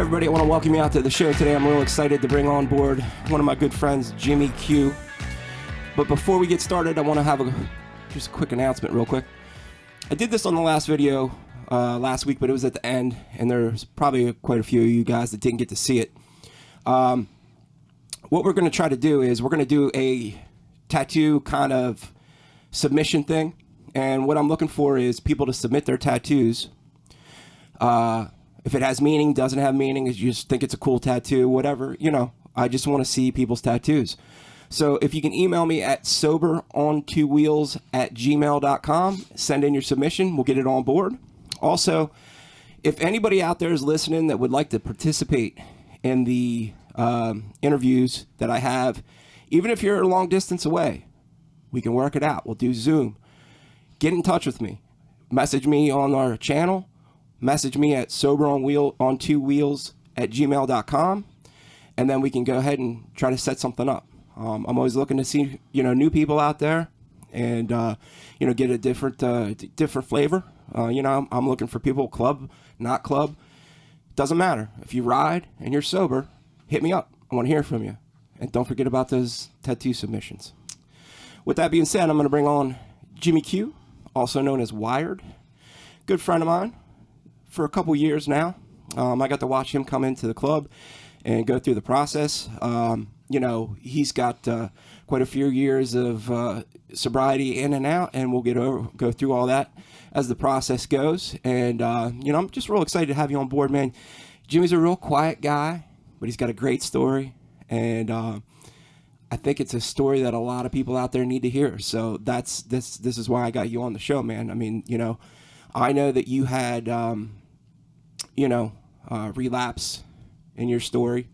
everybody, I want to welcome you out to the show today. I'm real excited to bring on board one of my good friends, Jiimmy Q. But before we get started, I want to have just a quick announcement real quick. I did this on the last video last week, but it was at the end, and there's probably quite a few of you guys that didn't get to see it. What we're going to try to do is we're going to do a tattoo kind of submission thing, and what I'm looking for is people to submit their tattoos. If it has meaning, doesn't have meaning, if you just think it's a cool tattoo, whatever, you know, I just want to see people's tattoos. So if you can email me at soberontwowheels@gmail.com, send in your submission, we'll get it on board. Also, if anybody out there is listening that would like to participate in the interviews that I have, even if you're a long distance away, we can work it out. We'll do Zoom. Get in touch with me. Message me on our channel. Message me at soberontwoowheels@gmail.com, and then we can go ahead and try to set something up. I'm always looking to see, new people out there, and get a different flavor. I'm looking for people, club, not club, doesn't matter. If you ride and you're sober, hit me up. I want to hear from you, and don't forget about those tattoo submissions. With that being said, I'm going to bring on Jiimmy Q, also known as Wired, good friend of mine. For a couple years now. I got to watch him come into the club and go through the process. He's got quite a few years of sobriety in and out, and we'll go through all that as the process goes. And, I'm just real excited to have you on board, man. Jimmy's a real quiet guy, but he's got a great story. And I think it's a story that a lot of people out there need to hear. So this is why I got you on the show, man. I mean, I know that you had... relapse in your story.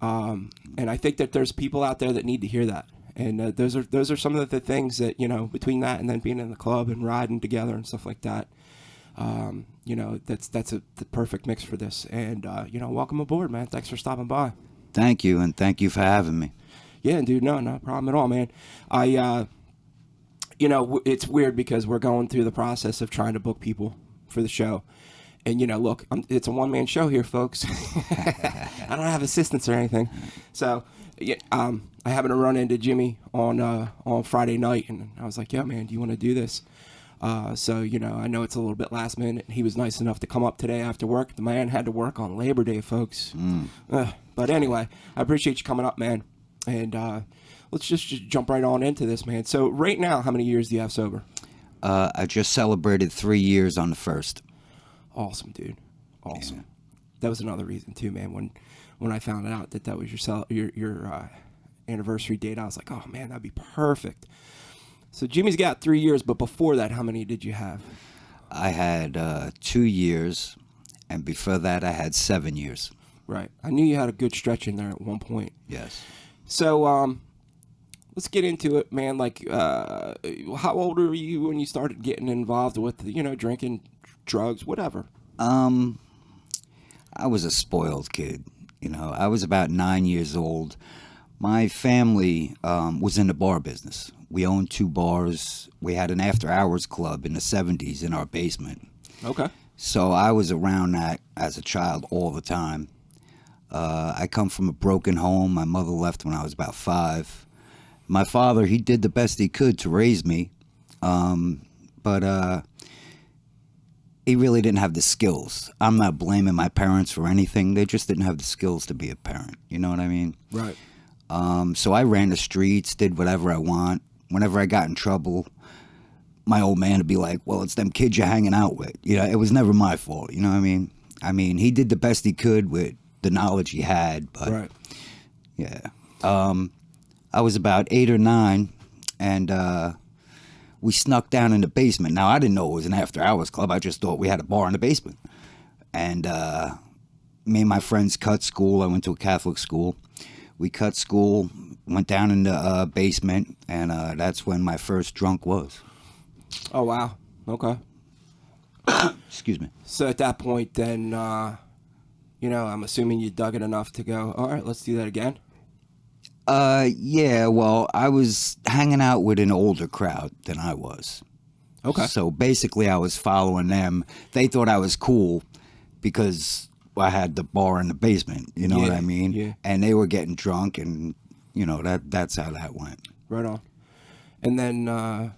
And I think that there's people out there that need to hear that. And those are some of the things that, between that and then being in the club and riding together and stuff like that, that's the perfect mix for this. And, welcome aboard, man. Thanks for stopping by. Thank you. And thank you for having me. Yeah, dude, no problem at all, man. It's weird because we're going through the process of trying to book people for the show. And, look, it's a one-man show here, folks. I don't have assistants or anything. So, I happened to run into Jimmy on Friday night, and I was like, yeah, man, do you want to do this? So, I know it's a little bit last minute. He was nice enough to come up today after work. The man had to work on Labor Day, folks. But anyway, I appreciate you coming up, man. And let's just jump right on into this, man. So right now, how many years do you have sober? I just celebrated 3 years on the 1st. Awesome, dude. Awesome. Yeah. That was another reason too, man. When I found out that was your anniversary date, I was like, oh man, that'd be perfect. So Jimmy's got 3 years, but before that, how many did you have? I had 2 years, and before that, I had 7 years. Right. I knew you had a good stretch in there at one point. Yes. So let's get into it, man. Like, how old were you when you started getting involved with drinking, drugs, whatever? I was a spoiled kid. I was about 9 years old. My family was in the bar business. We owned 2 bars. We had an after-hours club in the 70s in our basement. Okay. So I was around that as a child all the time. I come from a broken home. My mother left when I was about 5. My father, he did the best he could to raise me, but he really didn't have the skills. I'm not blaming my parents for anything. They just didn't have the skills to be a parent. You know what I mean? Right. So I ran the streets, did whatever I want. Whenever I got in trouble, my old man would be like, well, it's them kids you're hanging out with. It was never my fault. You know what I mean? He did the best he could with the knowledge he had. But right. Yeah. I was about 8 or 9, and we snuck down in the basement. Now, I didn't know it was an after-hours club. I just thought we had a bar in the basement. And me and my friends cut school. I went to a Catholic school. We cut school, went down in the basement, and that's when my first drunk was. Oh, wow. Okay. Excuse me. So at that point, then, I'm assuming you dug it enough to go, all right, let's do that again? Yeah, well, I was hanging out with an older crowd than I was. Okay. So basically I was following them. They thought I was cool because I had the bar in the basement. You know what I mean? Yeah. And they were getting drunk, and you know that's how that went. Right on. And then,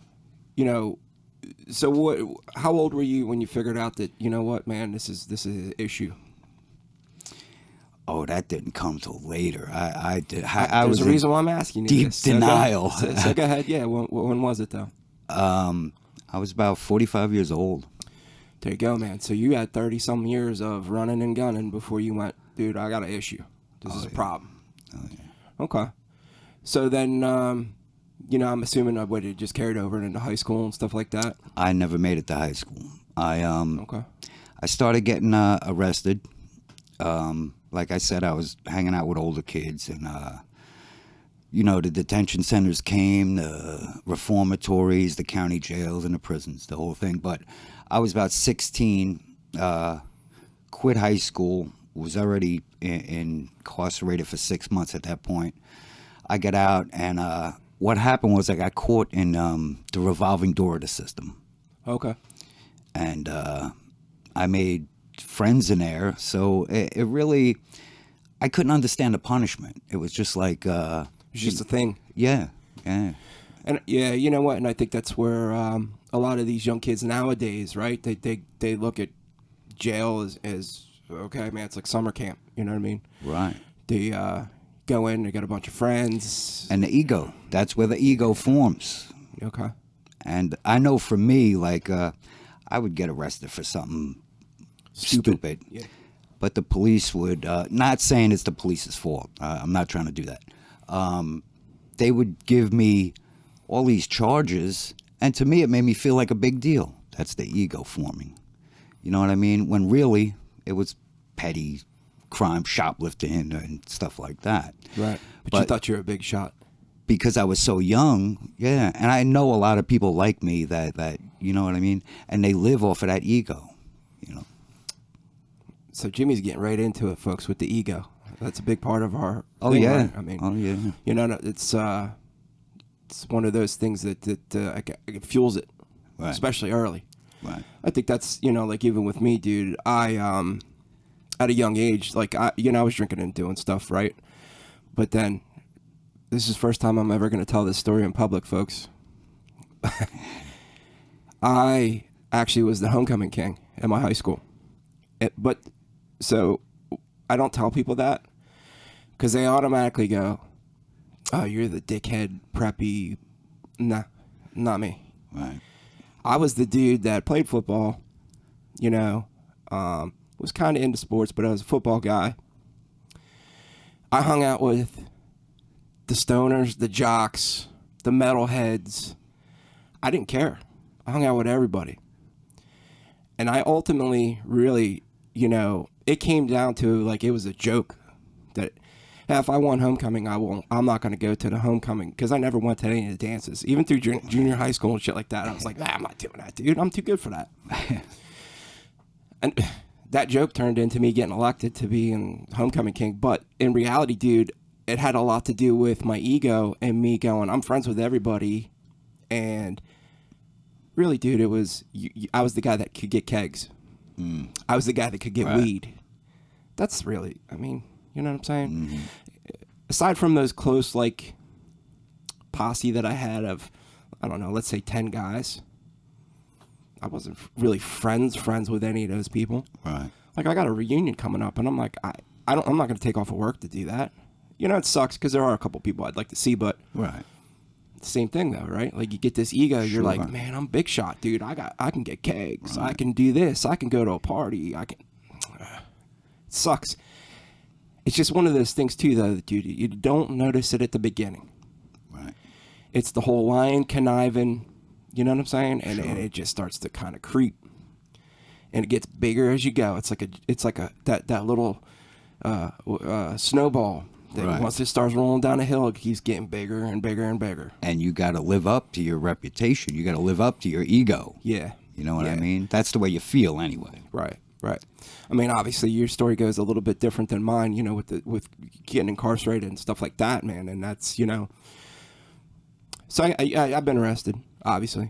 you know, so what? How old were you when you figured out that, you know what, man, this is an issue? Oh, that didn't come till later. I did. I There's was a in reason why I'm asking you deep this. denial. So go ahead. Yeah. When was it though? I was about 45 years old. There you go, man. So you had 30-some years of running and gunning before you went, dude, I got an issue. This is a problem. Oh, yeah. Okay. So then, you know, I'm assuming I would have just carried over into high school and stuff like that. I never made it to high school. Okay. I started getting arrested. Like I said, I was hanging out with older kids, and you know, the detention centers came, the reformatories, the county jails, and the prisons, the whole thing. But I was about 16, quit high school, was already incarcerated for 6 months at that point. I got out, and what happened was I got caught in the revolving door of the system. Okay. And I made friends in there, so it really, I couldn't understand the punishment. It was just like... It's just a thing. Yeah. And yeah, you know what? And I think that's where a lot of these young kids nowadays, right? They look at jail as okay, man. It's like summer camp. You know what I mean? Right. They go in. They got a bunch of friends. And the ego. That's where the ego forms. Okay. And I know for me, like I would get arrested for something stupid. Yeah. But the police would, not saying it's the police's fault. I'm not trying to do that. They would give me all these charges, and to me it made me feel like a big deal. That's the ego forming. You know what I mean? When really it was petty crime, shoplifting and stuff like that. Right. But you thought you were a big shot. Because I was so young, yeah. And I know a lot of people like me that you know what I mean? And they live off of that ego, you know. So Jimmy's getting right into it, folks, with the ego. That's a big part of our Oh thing, yeah. right? I mean, oh yeah. you know, it's one of those things that it fuels it, Right. especially early. Right. I think that's, you know, like even with me, dude, I at a young age, like I was drinking and doing stuff, right? But then this is the first time I'm ever going to tell this story in public, folks. I actually was the homecoming king at my high school. But so I don't tell people that because they automatically go, oh, you're the dickhead, preppy. Nah, not me. Right. I was the dude that played football, you know, was kind of into sports, but I was a football guy. I hung out with the stoners, the jocks, the metalheads. I didn't care. I hung out with everybody. And I ultimately really, you know, it came down to like it was a joke that if I won homecoming, I'm not going to go to the homecoming because I never went to any of the dances. Even through junior high school and shit like that, I was like, I'm not doing that, dude. I'm too good for that. And that joke turned into me getting elected to be in homecoming king. But in reality, dude, it had a lot to do with my ego and me going, I'm friends with everybody. And really, dude, it was I was the guy that could get kegs. I was the guy that could get weed. That's really, I mean, you know what I'm saying? Mm-hmm. Aside from those close, like, posse that I had of, I don't know, let's say 10 guys, I wasn't really friends with any of those people. Right. Like, I got a reunion coming up, and I'm like, I'm not going to take off of work to do that. You know, it sucks because there are a couple people I'd like to see, but Right. same thing though, right? Like you get this ego, you're like, man, I'm big shot, dude. I can get kegs. Right. I can do this. I can go to a party. It sucks. It's just one of those things too, though, dude. You don't notice it at the beginning. Right. It's the whole lying, conniving. You know what I'm saying? And it just starts to kind of creep, and it gets bigger as you go. It's like that little snowball. That once it starts rolling down a hill, it keeps getting bigger and bigger and bigger. And you got to live up to your reputation. You got to live up to your ego. Yeah. You know what I mean? That's the way you feel anyway. Right. I mean, obviously, your story goes a little bit different than mine, you know, with getting incarcerated and stuff like that, man. And that's, you know. So I've been arrested, obviously,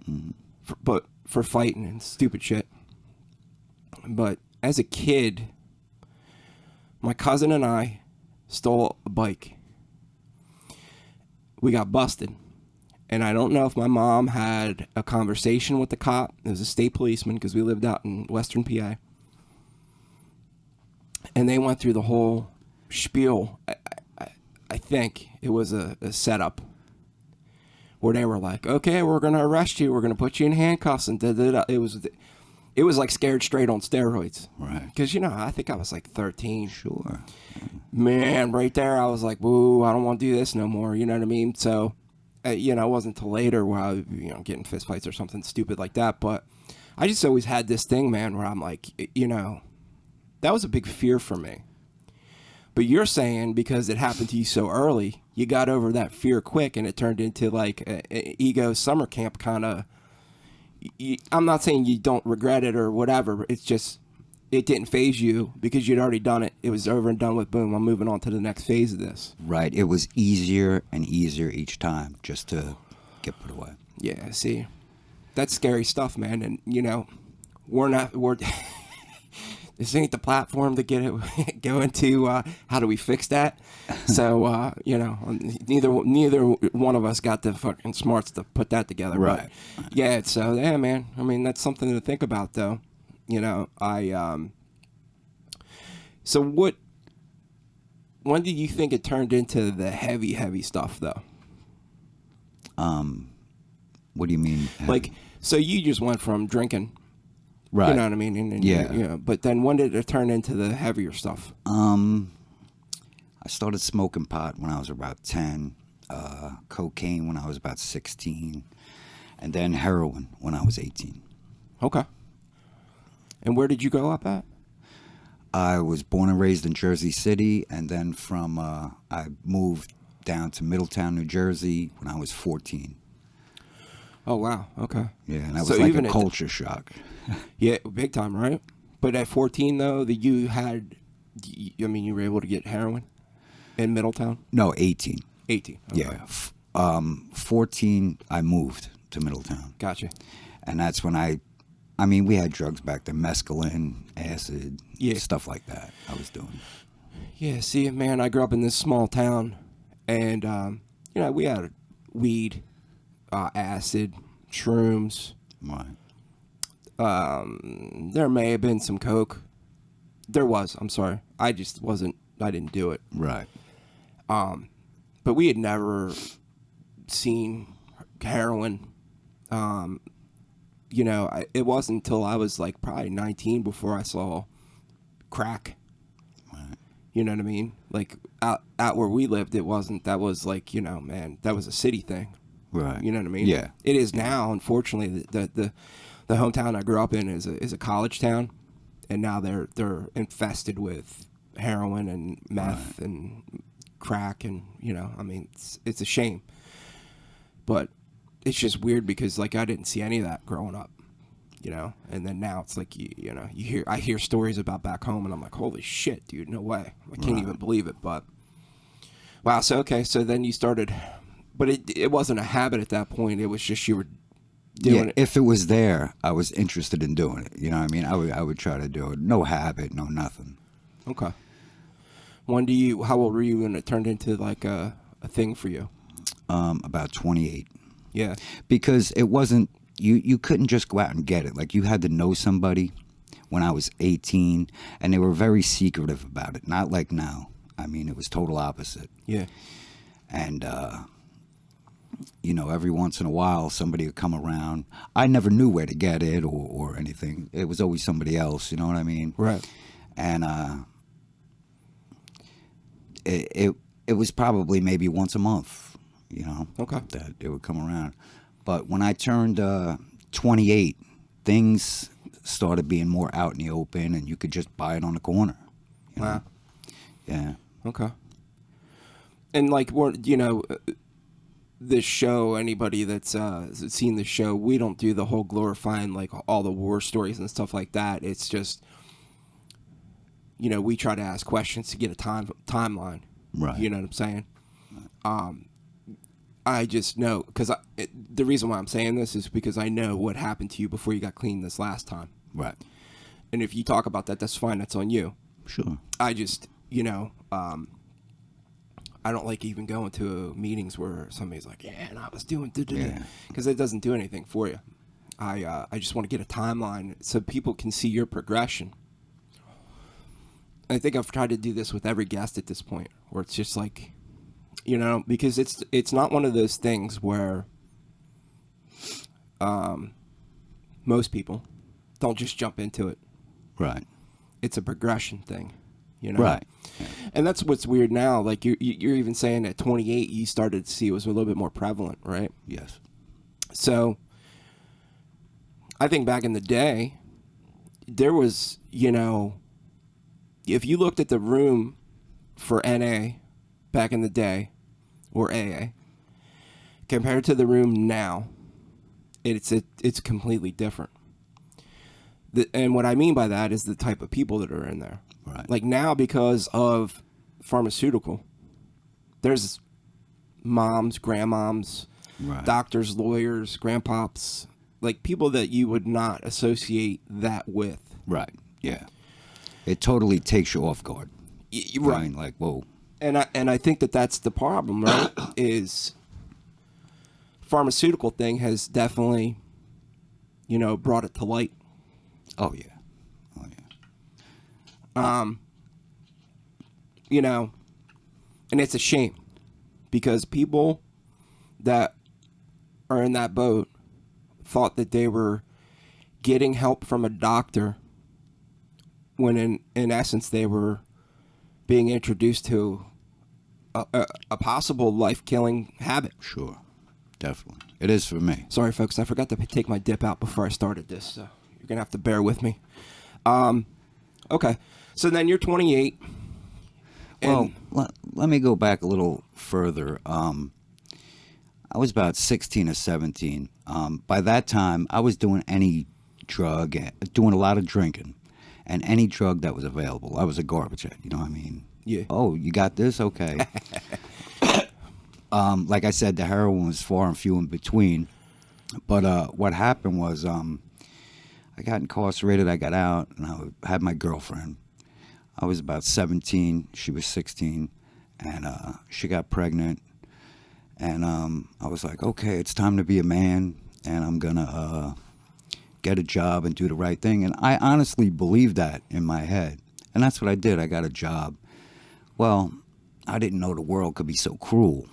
but for fighting and stupid shit. But as a kid, My cousin and I stole a bike. We got busted. And I don't know if my mom had a conversation with the cop. It was a state policeman because we lived out in Western PA. And they went through the whole spiel. I think it was a setup where they were like, okay, we're going to arrest you. We're going to put you in handcuffs. And da-da-da. It was like Scared Straight on steroids. Right. Because, you know, I think I was like 13. Sure. Man, right there, I was like, woo, I don't want to do this no more. You know what I mean? So, you know, it wasn't until later where I, you know, getting fistfights or something stupid like that. But I just always had this thing, man, where I'm like, you know, that was a big fear for me. But you're saying because it happened to you so early, you got over that fear quick and it turned into like a ego summer camp kind of. I'm not saying you don't regret it or whatever. It's just it didn't phase you because you'd already done it. It was over and done with. Boom, I'm moving on to the next phase of this. Right. It was easier and easier each time just to get put away. Yeah, see, that's scary stuff, man. And, you know, we're this ain't the platform to go into how do we fix that. So, you know, neither one of us got the fucking smarts to put that together. Right. But, yeah, so, yeah, man. I mean, that's something to think about, though. You know, so when did you think it turned into the heavy stuff, though? What do you mean? Like, so you just went from drinking. Right. You know what I mean? And, yeah. You know, but then when did it turn into the heavier stuff? I started smoking pot when I was about 10, cocaine when I was about 16, and then heroin when I was 18. Okay. And where did you grow up at? I was born and raised in Jersey City, and then from I moved down to Middletown, New Jersey when I was 14. Oh, wow. Okay. Yeah, and that was So like even a culture shock. Yeah, big time, right? But at 14, though, you were able to get heroin in Middletown? No, 18. 18. Okay. Yeah. 14, I moved to Middletown. Gotcha. And that's when we had drugs back then, mescaline, acid, stuff like that I was doing. Yeah, see, man, I grew up in this small town, and, you know, we had weed, acid, shrooms. Right. There may have been some coke. There was. I'm sorry. I didn't do it. Right. But we had never seen heroin. You know, it wasn't until I was like probably 19 before I saw crack. Right. You know what I mean? Like out where we lived, it wasn't. That was like, you know, man, that was a city thing. Right. You know what I mean? Yeah. It is now. Unfortunately, the hometown I grew up in is a college town, and now they're infested with heroin and meth and crack, and you know, I mean, it's a shame. But it's just weird because like I didn't see any of that growing up, you know, and then now it's like I hear stories about back home, and I'm like, holy shit, dude, no way, I can't even believe it. But wow, so then you started, but it wasn't a habit at that point. It was just you were doing it. If it was there, I was interested in doing it. You know what I mean? I would try to do it. No habit, no nothing. Okay. How old were you when it turned into like a thing for you? About 28. Yeah. Because it wasn't, you couldn't just go out and get it. Like you had to know somebody when I was 18, and they were very secretive about it. Not like now. I mean, it was total opposite. Yeah. And, you know, every once in a while somebody would come around. I never knew where to get it or anything. It was always somebody else, you know what I mean? Right. And it was probably maybe once a month, you know, that it would come around. But when I turned 28, things started being more out in the open, and you could just buy it on the corner. You know? Wow. Yeah. Okay. And like, you know, this show, anybody that's seen the show, we don't do the whole glorifying like all the war stories and stuff like that. It's just, you know, we try to ask questions to get a timeline. Right. You know what I'm saying? I just know, because the reason why I'm saying this is because I know what happened to you before you got clean this last time. Right. And if you talk about that, that's fine. That's on you. Sure. I just, you know, I don't like even going to meetings where somebody's like, yeah, and I was doing, because it doesn't do anything for you. I just want to get a timeline so people can see your progression. I think I've tried to do this with every guest at this point, where it's just like, you know, because it's not one of those things where most people don't just jump into it. Right. It's a progression thing, you know? Right. Yeah. And that's what's weird now. Like, you're even saying at 28, you started to see it was a little bit more prevalent, right? Yes. So I think back in the day, there was, you know, if you looked at the room for NA back in the day, or AA, compared to the room now, it's completely different. And what I mean by that is the type of people that are in there. Right. Like now, because of pharmaceutical, there's moms, grandmoms, Right. doctors, lawyers, grandpops, like people that you would not associate that with. Right. Yeah. It totally takes you off guard. Right. I mean, like, whoa. And I think that's the problem, right? Is pharmaceutical thing has definitely, you know, brought it to light. Oh yeah. Oh yeah. You know, and it's a shame because people that are in that boat thought that they were getting help from a doctor when in essence they were being introduced to a possible life-killing habit. Sure. Definitely. It is for me. Sorry, folks, I forgot to take my dip out before I started this, so you're going to have to bear with me. Okay, so then you're 28. Well, let me go back a little further. I was about 16 or 17. By that time, I was doing any drug, doing a lot of drinking, and any drug that was available. I was a garbage head, you know what I mean? Yeah. Oh, you got this? Okay. Like I said, the heroin was far and few in between. But what happened was I got incarcerated, I got out, and I had my girlfriend. I was about 17, she was 16, and she got pregnant. And I was like, okay, it's time to be a man, and I'm going to get a job and do the right thing. And I honestly believed that in my head. And that's what I did. I got a job. Well, I didn't know the world could be so cruel.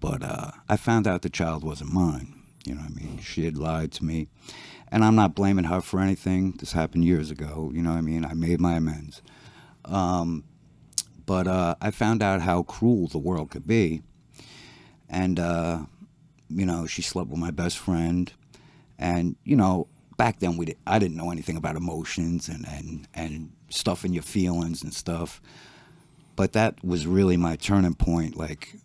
But I found out the child wasn't mine. You know what I mean? She had lied to me. And I'm not blaming her for anything. This happened years ago. You know what I mean? I made my amends. But I found out how cruel the world could be. And, you know, she slept with my best friend. And, you know, back then I didn't know anything about emotions and stuff in your feelings and stuff. But that was really my turning point. Like,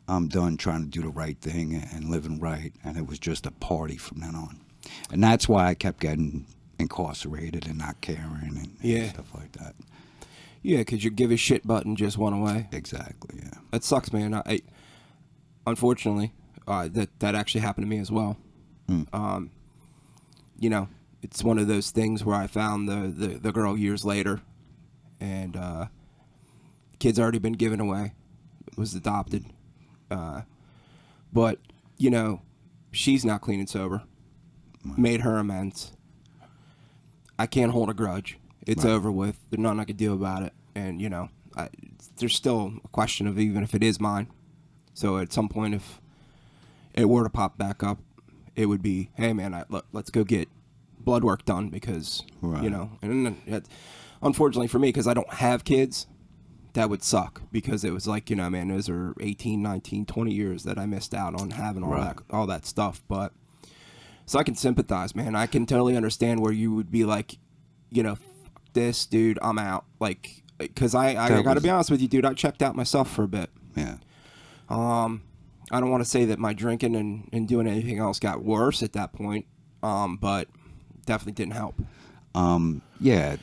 I'm done trying to do the right thing and living right. And it was just a party from then on. And that's why I kept getting incarcerated and not caring and stuff like that. Yeah, because your give a shit button just went away. Exactly, yeah. That sucks, man. I unfortunately, that actually happened to me as well. You know, it's one of those things where I found the girl years later, and kid's already been given away, was adopted. But, you know, she's not clean and sober. Made her amends. I can't hold a grudge. It's over with. There's nothing I can do about it. And, you know, there's still a question of even if it is mine. So at some point, if it were to pop back up, it would be, hey, man, let's go get blood work done because, you know, and unfortunately for me, because I don't have kids, that would suck because it was like, you know, man, those are 18, 19, 20 years that I missed out on having all that stuff. But so I can sympathize, man. I can totally understand where you would be like, you know, this dude, I'm out. Like, because I got to be honest with you, dude, I checked out myself for a bit. Yeah. I don't want to say that my drinking and doing anything else got worse at that point, but definitely didn't help. Yeah,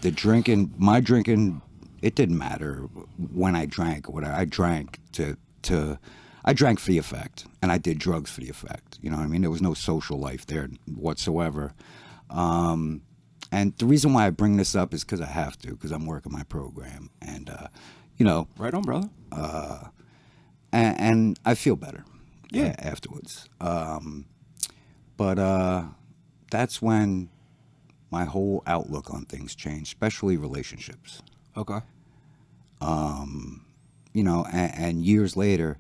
my drinking, it didn't matter when I drank or whatever. I drank I drank for the effect, and I did drugs for the effect. You know what I mean? There was no social life there whatsoever. And the reason why I bring this up is because I have to, because I'm working my program. And, Right on, brother. And I feel better. Yeah. Afterwards. But that's when my whole outlook on things changed, especially relationships. Okay. And years later,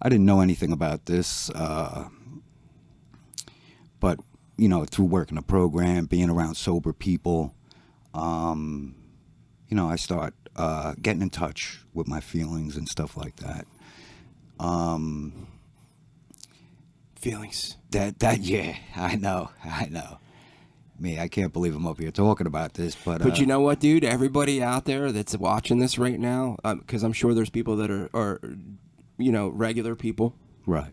I didn't know anything about this, but through working a program, being around sober people, I start getting in touch with my feelings and stuff like that. Feelings. Yeah, I know. Me, I can't believe I'm up here talking about this, But you know what, dude? Everybody out there that's watching this right now, because I'm sure there's people that are regular people, right?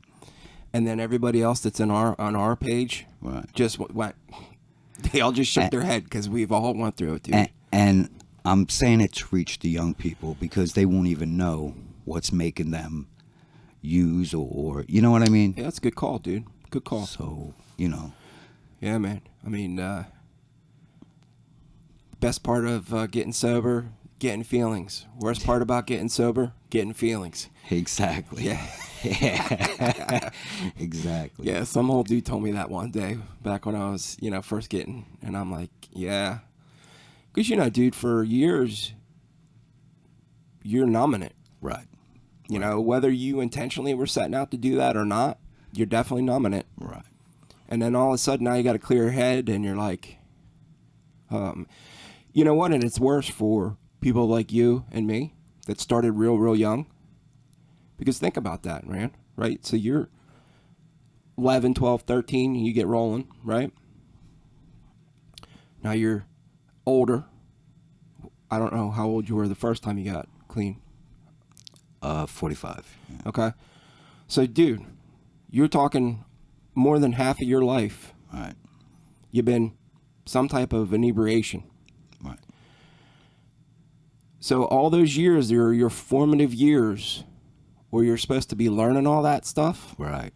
And then everybody else that's on our page, Right. just went. They all just shook their head because we've all went through it, dude. And I'm saying it to reach the young people because they won't even know what's making them use or you know what I mean? Yeah, that's a good call, dude. Good call. So, Yeah, man. I mean, best part of getting sober, getting feelings. Worst part about getting sober, getting feelings. Exactly. Yeah. Yeah. Exactly. Yeah, some old dude told me that one day back when I was, first getting, and I'm like, yeah. Because, dude, for years, you're numbing it. Right. Whether you intentionally were setting out to do that or not, you're definitely numbing it. Right. And then all of a sudden now you got a clear head and you're like, you know what? And it's worse for people like you and me that started real, real young. Because think about that, man, right? So you're 11, 12, 13, you get rolling, right? Now you're older. I don't know how old you were the first time you got clean. 45. Yeah. Okay. So, dude, you're talking more than half of your life. Right. You've been some type of inebriation. Right. So all those years, they're your formative years where you're supposed to be learning all that stuff. Right.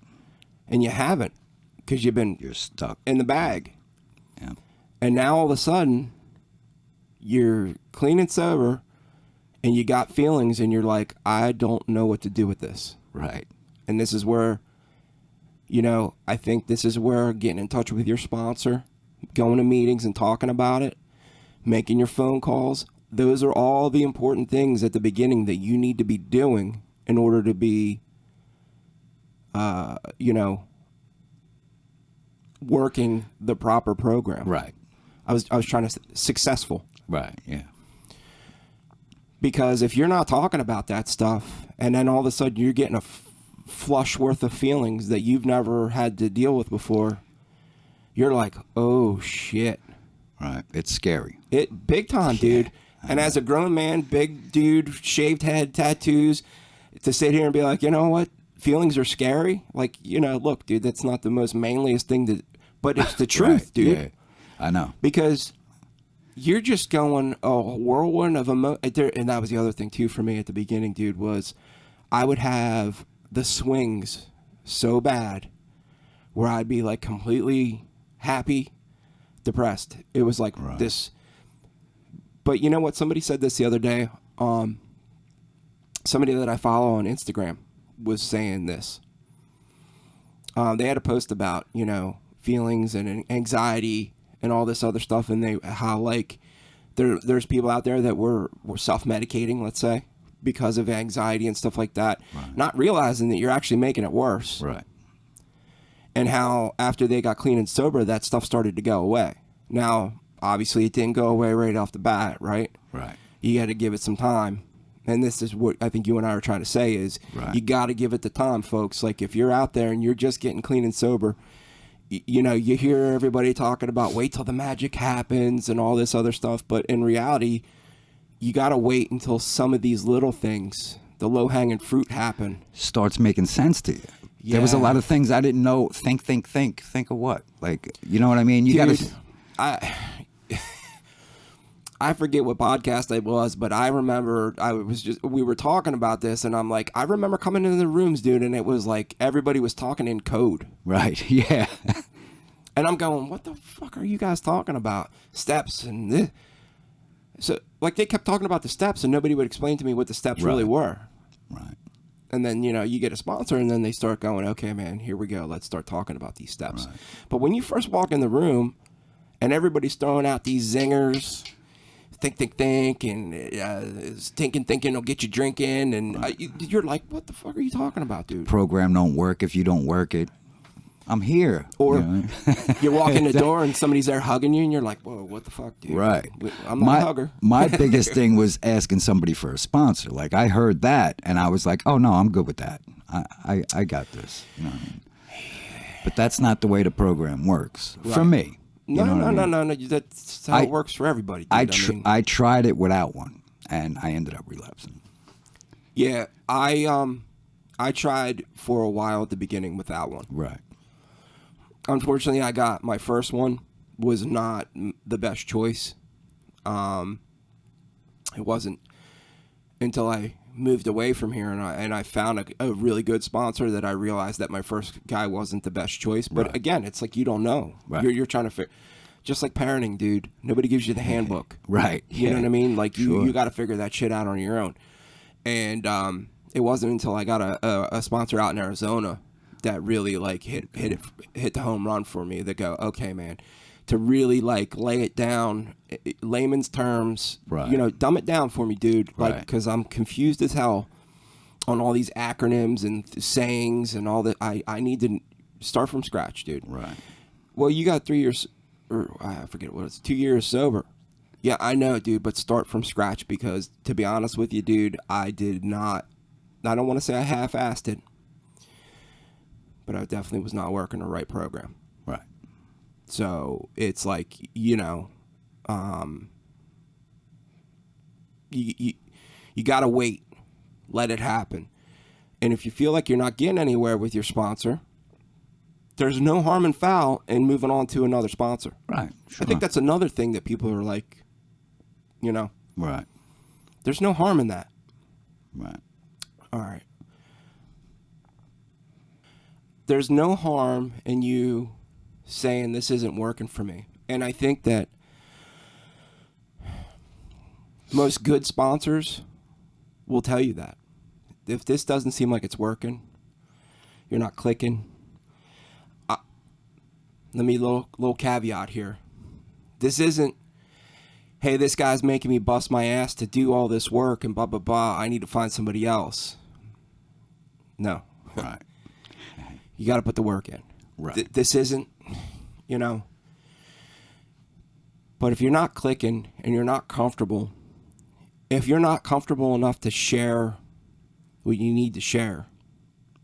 And you haven't because You're stuck in the bag. Yeah. And now all of a sudden, you're clean and sober and you got feelings and you're like, I don't know what to do with this. Right. And this is where, I think this is where getting in touch with your sponsor, going to meetings and talking about it, making your phone calls, those are all the important things at the beginning that you need to be doing in order to be, working the proper program. Right. I was trying to successful. Right. Yeah. Because if you're not talking about that stuff and then all of a sudden you're getting a flush worth of feelings that you've never had to deal with before, you're like, oh shit. Right. It's scary. It big time, dude. And as a grown man, big dude, shaved head, tattoos, to sit here and be like, you know what? Feelings are scary. Like, look, dude, that's not the most manliest thing but it's the truth, Right. dude. Yeah. I know. Because you're just going a whirlwind of and that was the other thing too for me at the beginning, dude, was I would have the swings so bad where I'd be like completely happy, depressed. It was like Right. this. But you know what? Somebody said this the other day. Somebody that I follow on Instagram was saying this. They had a post about, feelings and anxiety and all this other stuff, and how like there's people out there that were self-medicating, let's say, because of anxiety and stuff like that, Right. not realizing that you're actually making it worse. Right. And how after they got clean and sober, that stuff started to go away. Now, obviously, it didn't go away right off the bat, right? Right. You got to give it some time. And this is what I think you and I are trying to say is Right. you got to give it the time, folks. Like if you're out there and you're just getting clean and sober, you hear everybody talking about wait till the magic happens and all this other stuff. But in reality, you got to wait until some of these little things, the low-hanging fruit, happen. Starts making sense to you. Yeah. There was a lot of things I didn't know. Think of what? Like, you know what I mean? You got to... I forget what podcast it was, but I remember we were talking about this, and I'm like, I remember coming into the rooms, dude, and it was like everybody was talking in code. Right, yeah. And I'm going, what the fuck are you guys talking about? Steps and this. So, like, they kept talking about the steps, and nobody would explain to me what the steps really were. Right. And then, you get a sponsor, and then they start going, okay, man, here we go. Let's start talking about these steps. Right. But when you first walk in the room, and everybody's throwing out these zingers, think, and thinking will get you drinking, and you're like, what the fuck are you talking about, dude? Program don't work if you don't work it. I'm here. Or you walk in the door and somebody's there hugging you, and you're like, whoa, what the fuck, dude? Right. I'm not a hugger. My biggest thing was asking somebody for a sponsor. Like, I heard that, and I was like, oh, no, I'm good with that. I got this. You know what I mean? But that's not the way the program works for me. No. That's how it works for everybody, dude. I tried it without one, and I ended up relapsing. Yeah, I tried for a while at the beginning without one. Right. Unfortunately, I got my first one was not the best choice. It wasn't until I moved away from here and I found a really good sponsor that I realized that my first guy wasn't the best choice. But again, it's like you don't know. Right. You're trying to figure. Just like parenting, dude. Nobody gives you the handbook. Right. You know what I mean? Like you got to figure that shit out on your own. And it wasn't until I got a sponsor out in Arizona that really like hit the home run for me. That go, okay, man, to really like lay it down, layman's terms, dumb it down for me, dude. Like, because I'm confused as hell on all these acronyms and sayings and all that. I need to start from scratch, dude. Right. Well, you got 3 years, or I forget what it's, 2 years sober. Yeah, I know, dude, but start from scratch because, to be honest with you, dude, I don't want to say I half-assed it, but I definitely was not working the right program. Right. So it's like, you got to wait, let it happen. And if you feel like you're not getting anywhere with your sponsor, there's no harm and foul in moving on to another sponsor. Right. Sure. I think that's another thing that people are like, Right. There's no harm in that. Right. All right. There's no harm in you saying this isn't working for me. And I think that most good sponsors will tell you that. If this doesn't seem like it's working, you're not clicking. Let me little caveat here. This isn't, hey, this guy's making me bust my ass to do all this work and blah, blah, blah. I need to find somebody else. No. Right. You got to put the work in. Right. This isn't, But if you're not clicking and you're not comfortable, if you're not comfortable enough to share what you need to share,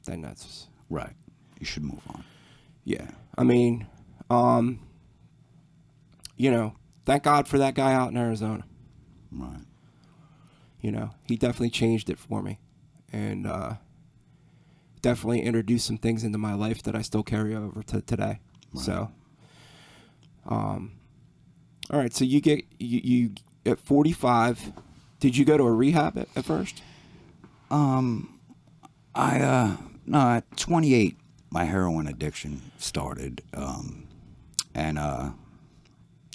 then that's... Right. You should move on. Yeah. I mean, thank God for that guy out in Arizona. Right. He definitely changed it for me. And definitely introduced some things into my life that I still carry over to today. Right. So, all right. So you at 45, did you go to a rehab at first? No, at 28, my heroin addiction started. And I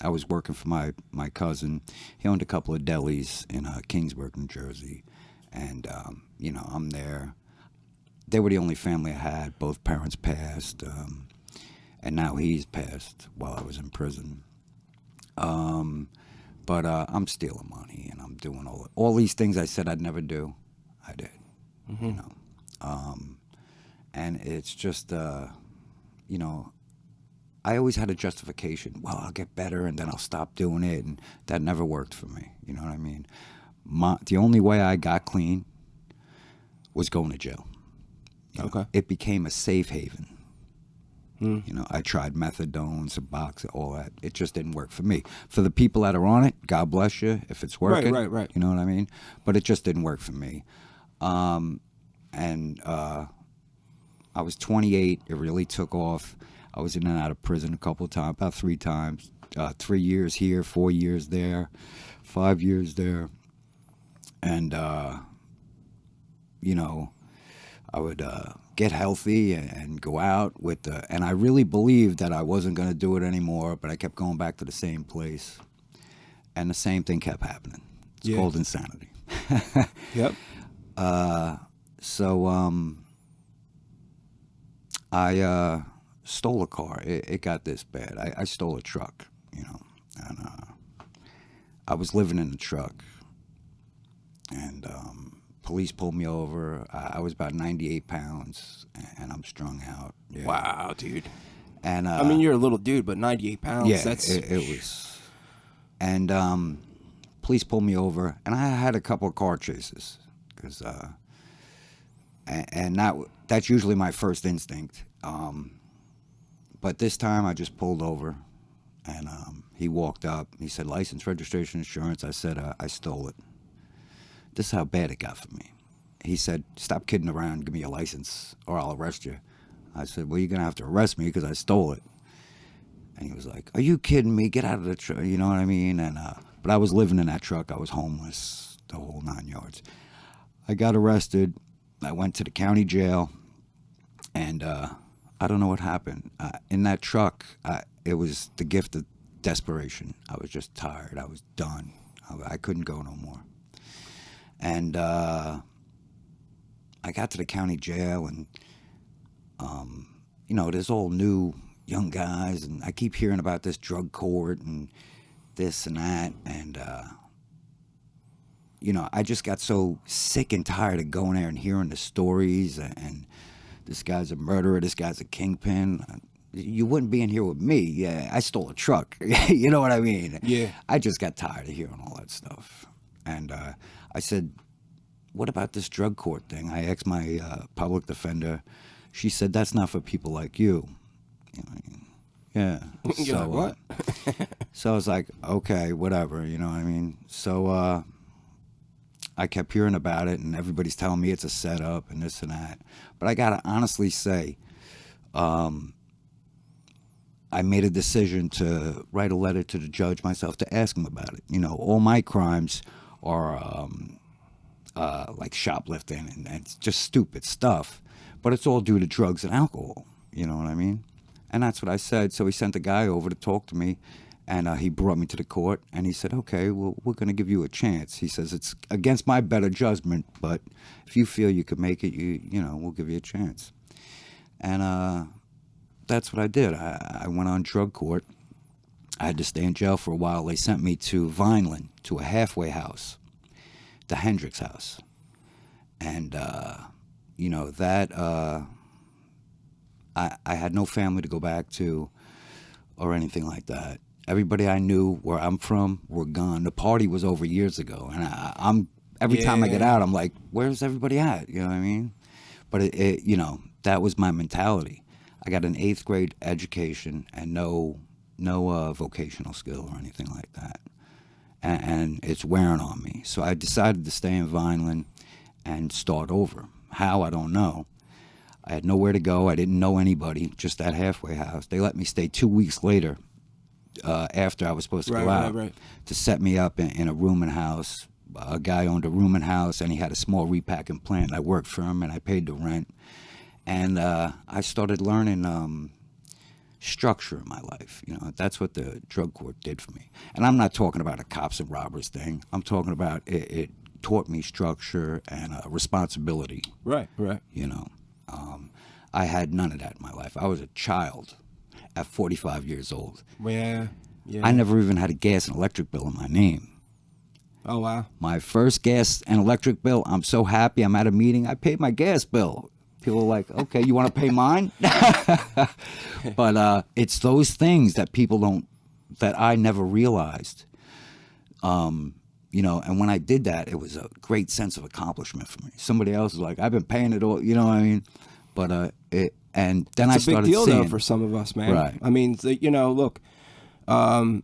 was working for my cousin. He owned a couple of delis in Kingsburg, New Jersey. And, I'm there. They were the only family I had. Both parents passed. And now he's passed while I was in prison. But I'm stealing money and I'm doing all these things I said I'd never do. I did. Mm-hmm. And it's just, I always had a justification. Well, I'll get better and then I'll stop doing it. And that never worked for me. You know what I mean? The only way I got clean was going to jail. Okay. It became a safe haven. I tried methadone, Suboxone, all that. It just didn't work for me. For the people that are on it, God bless you if it's working. Right. You know what I mean? But it just didn't work for me. And I was 28. It really took off. I was in and out of prison a couple of times, about 3 times. 3 years here, 4 years there, 5 years there. And, I would get healthy and go out with and I really believed that I wasn't going to do it anymore, but I kept going back to the same place. And the same thing kept happening. It's called insanity. Yep. So I stole a car. It got this bad. I stole a truck, you know, and I was living in the truck, and police pulled me over. I was about 98 pounds, and I'm strung out. Yeah. Wow, dude. And I mean, you're a little dude, but 98 pounds. yeah, That's it was. And police pulled me over, and I had a couple of car chases, because and that's usually my first instinct. But this time I just pulled over, and he walked up. He said, "License, registration, insurance." I said, "I stole it." This is how bad it got for me. He said, "Stop kidding around. Give me your license, or I'll arrest you." I said, "Well, you're gonna have to arrest me because I stole it." And he was like, "Are you kidding me? Get out of the truck." You know what I mean? And but I was living in that truck. I was homeless, the whole 9 yards. I got arrested. I went to the county jail, and I don't know what happened. In that truck, it was the gift of desperation. I was just tired. I was done. I couldn't go no more. And I got to the county jail, and you know, there's all new young guys, and I keep hearing about this drug court and this and that, and you know, I just got so sick and tired of going there and hearing the stories, and this guy's a murderer, this guy's a kingpin. You wouldn't be in here with me. Yeah, I stole a truck. You know what I mean? Yeah. I just got tired of hearing all that stuff. And I said, "What about this drug court thing?" I asked my public defender. She said, "That's not for people like you." You know, yeah. You're So like, what? so I was like, okay, whatever. You know what I mean? So I kept hearing about it, and everybody's telling me it's a setup and this and that. But I gotta honestly say, I made a decision to write a letter to the judge myself to ask him about it. You know, all my crimes are like shoplifting and just stupid stuff, but it's all due to drugs and alcohol. You know what I mean? And that's what I said. So he sent a guy over to talk to me, and he brought me to the court, and he said, "Okay, well, we're going to give you a chance." He says, "It's against my better judgment, but if you feel you could make it, you know, we'll give you a chance." And that's what I did. I went on drug court. I had to stay in jail for a while. They sent me to Vineland, to a halfway house, the Hendricks house. And, you know, that, I had no family to go back to or anything like that. Everybody I knew where I'm from were gone. The party was over years ago. And I'm every time I get out, I'm like, where's everybody at? You know what I mean? But, it you know, that was my mentality. I got an 8th grade education and no vocational skill or anything like that. And it's wearing on me. So I decided to stay in Vineland and start over. How, I don't know. I had nowhere to go. I didn't know anybody, just that halfway house. They let me stay 2 weeks later after I was supposed to go out to set me up in a rooming house. A guy owned a rooming house, and he had a small repacking plant. I worked for him, and I paid the rent. And I started learning structure in my life. You know, that's what the drug court did for me. And I'm not talking about a cops and robbers thing. I'm talking about it taught me structure and responsibility. Right. You know, I had none of that in my life. I was a child at 45 years old. Yeah. I never even had a gas and electric bill in my name. Oh, wow. My first gas and electric bill, I'm so happy. I'm at a meeting. I paid my gas bill. People are like, okay, you want to pay mine? But it's those things that people don't, that I never realized. You know, and when I did that, it was a great sense of accomplishment for me. Somebody else is like, I've been paying it all, you know what I mean? But and then it's I started a big deal, seeing, though, for some of us, man. Right. I mean, you know, look, I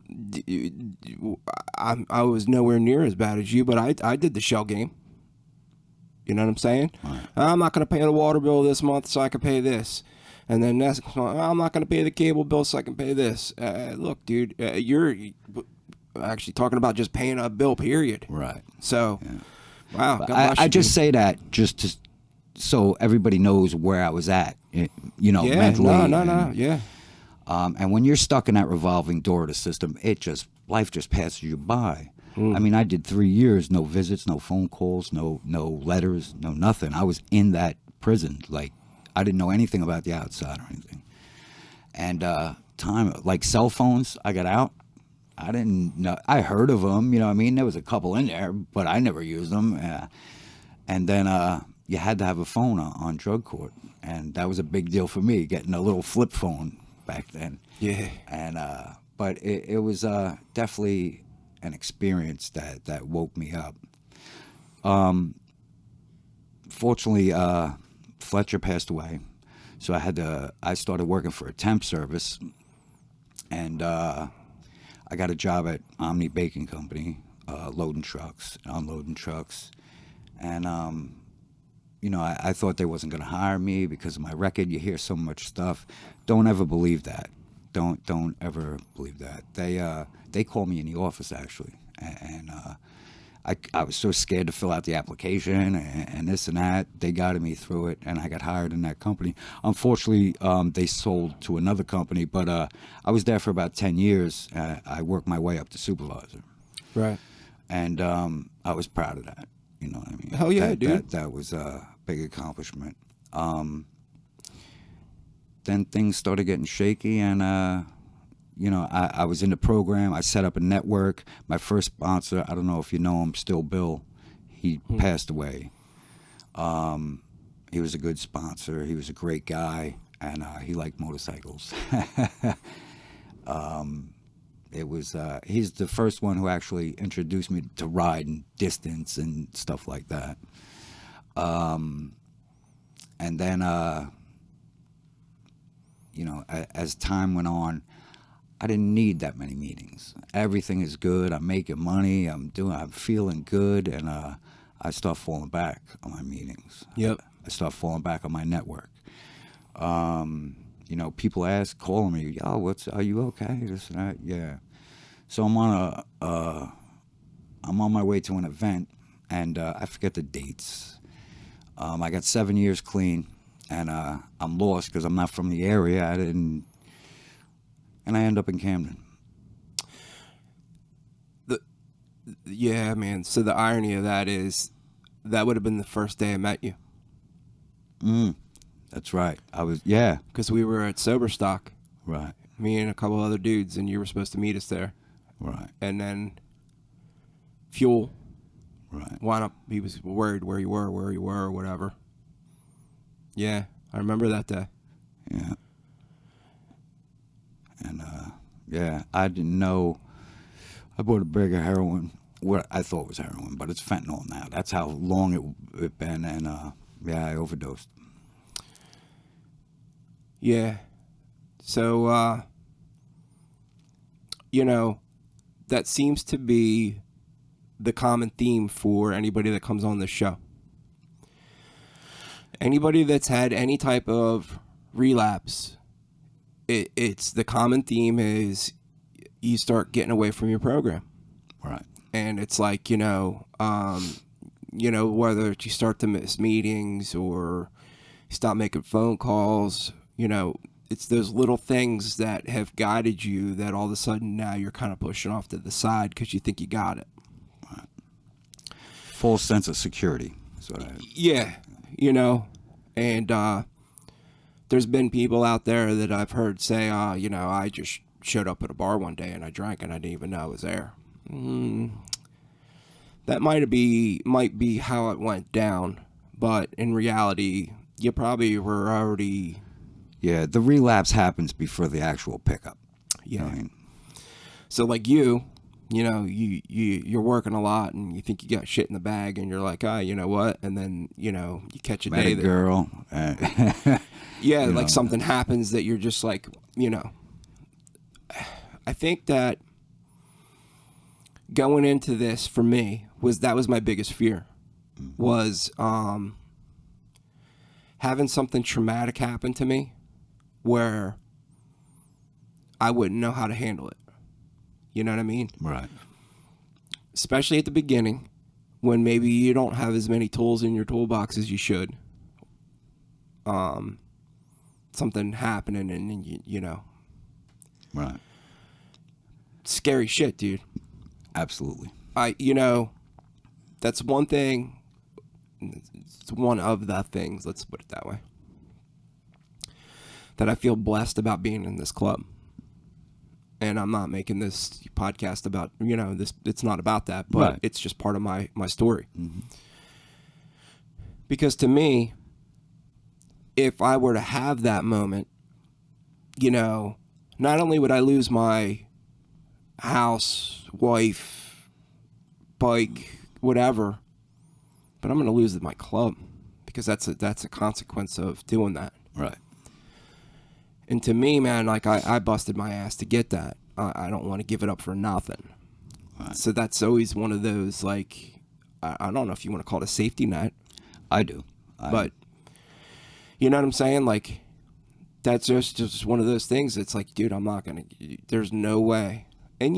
was nowhere near as bad as you, but I did the shell game. You know what I'm saying? Right. I'm not going to pay the water bill this month, so I can pay this. And then next month, I'm not going to pay the cable bill, so I can pay this. Look, dude, you're actually talking about just paying a bill, period. Right. So, wow. God I bless you, just dude. say that just to, so everybody knows where I was at, you know, mentally. No, yeah. And when you're stuck in that revolving door of the system, it just life just passes you by. I mean, I did 3 years, no visits, no phone calls, no letters, no nothing. I was in that prison. Like, I didn't know anything about the outside or anything. And time, like cell phones, I got out. I didn't know. I heard of them, you know what I mean? There was a couple in there, but I never used them. And then you had to have a phone on drug court. And that was a big deal for me, getting a little flip phone back then. Yeah. And but it was definitely an experience that woke me up. Fortunately, Fletcher passed away, so I started working for a temp service, and I got a job at Omni Baking Company, loading trucks, unloading trucks, and you know, I thought they wasn't going to hire me because of my record. You hear so much stuff. Don't ever believe that. Don't ever believe that. They called me in the office actually, and I was so scared to fill out the application and this and that. They guided me through it, and I got hired in that company. Unfortunately, they sold to another company, but I was there for about 10 years. I worked my way up to supervisor. Right. And I was proud of that. You know what I mean? Hell yeah, dude. That was a big accomplishment. Then things started getting shaky, and you know, I was in the program. I set up a network. My first sponsor, I don't know if you know him, still Bill. He passed away. He was a good sponsor. He was a great guy, and he liked motorcycles. It was he's the first one who actually introduced me to riding distance and stuff like that. And then you know, as time went on, I didn't need that many meetings. Everything is good. I'm making money. I'm feeling good, and I start falling back on my meetings. Yep. I start falling back on my network. You know, people calling me, "Yo, are you okay?" This and that. Yeah. So I'm on my way to an event, and I forget the dates. I got 7 years clean, and I'm lost because I'm not from the area. And I end up in Camden. Yeah, man. So the irony of that is, that would have been the first day I met you. That's right. Yeah. Because we were at Sober Stock. Right. Me and a couple other dudes, and you were supposed to meet us there. Right. And then Fuel. Right. Wound up, he was worried where you were, or whatever. Yeah, I remember that day. Yeah. And, yeah, I didn't know. I bought a bag of heroin. What I thought was heroin, but it's fentanyl now. That's how long it been. And, yeah, I overdosed. Yeah. So, you know, that seems to be the common theme for anybody that comes on this show. Anybody that's had any type of relapse, it's the common theme is you start getting away from your program. Right. And it's like, you know, whether you start to miss meetings or stop making phone calls, you know, it's those little things that have guided you that all of a sudden now you're kind of pushing off to the side because you think you got it. Right. False sense of security. Yeah, you know, and there's been people out there that I've heard say, you know, I just showed up at a bar one day and I drank and I didn't even know I was there. That might be how it went down, but in reality, you probably were already... Yeah, the relapse happens before the actual pickup. Yeah. I mean, so like you know, you're working a lot and you think you got shit in the bag and you're like, you know what? And then, you know, you catch a met day a girl. yeah, like something happens that you're just like, you know. I think that going into this for me was my biggest fear. Was having something traumatic happen to me where I wouldn't know how to handle it. You know what I mean? Right. Especially at the beginning when maybe you don't have as many tools in your toolbox as you should. Something happening and you know. Right. scary shit, dude. Absolutely. That's one thing. It's one of the things, let's put it that way, that I feel blessed about being in this club. And I'm not making this podcast about, this. It's not about that, but Right. it's just part of my story. Mm-hmm. Because to me, if I were to have that moment, not only would I lose my house, wife, bike, whatever, but I'm going to lose my club, because that's a consequence of doing that. Right. And to me, man, like I busted my ass to get that. I don't want to give it up for nothing. Right. So that's always one of those, like, I don't know if you want to call it a safety net. I do. But you know what I'm saying? Like, that's just one of those things. It's like, dude, I'm not going to, there's no way. And,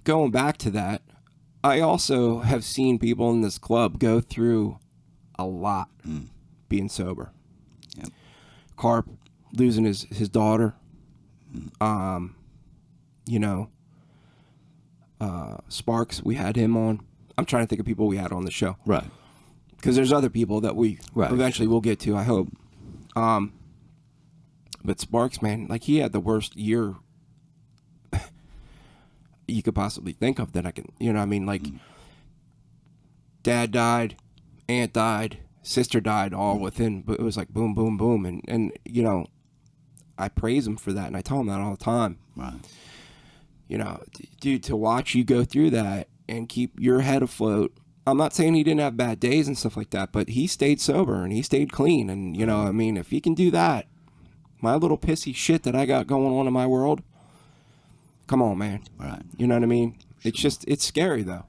going back to that, I also have seen people in this club go through a lot being sober. Yep. Carp losing his daughter. Sparks, we had him on. I'm trying to think of people we had on the show. Right. Because there's other people that we eventually will get to, I hope. But Sparks, man, like, he had the worst year you could possibly think of that I can, like, dad died, aunt died, sister died, all within, but it was like boom, boom, boom. And I praise him for that, and I tell him that all the time. Right. Dude, to watch you go through that and keep your head afloat. I'm not saying he didn't have bad days and stuff like that, but he stayed sober and he stayed clean. And, if he can do that, my little pissy shit that I got going on in my world, come on, man. Right. You know what I mean? Sure. It's scary, though.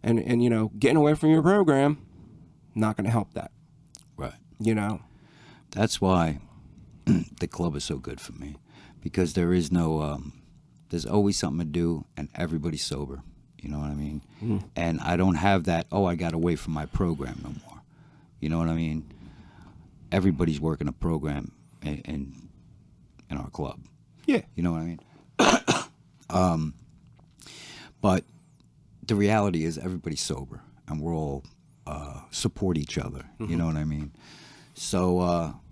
And getting away from your program, not going to help that. Right. That's why the club is so good for me, because there is no, there's always something to do, and everybody's sober. You know what I mean? And I don't have that, I got away from my program no more. You know what I mean? Everybody's working a program in our club. Yeah. You know what I mean? But the reality is everybody's sober, and we're all support each other. You know what I mean? So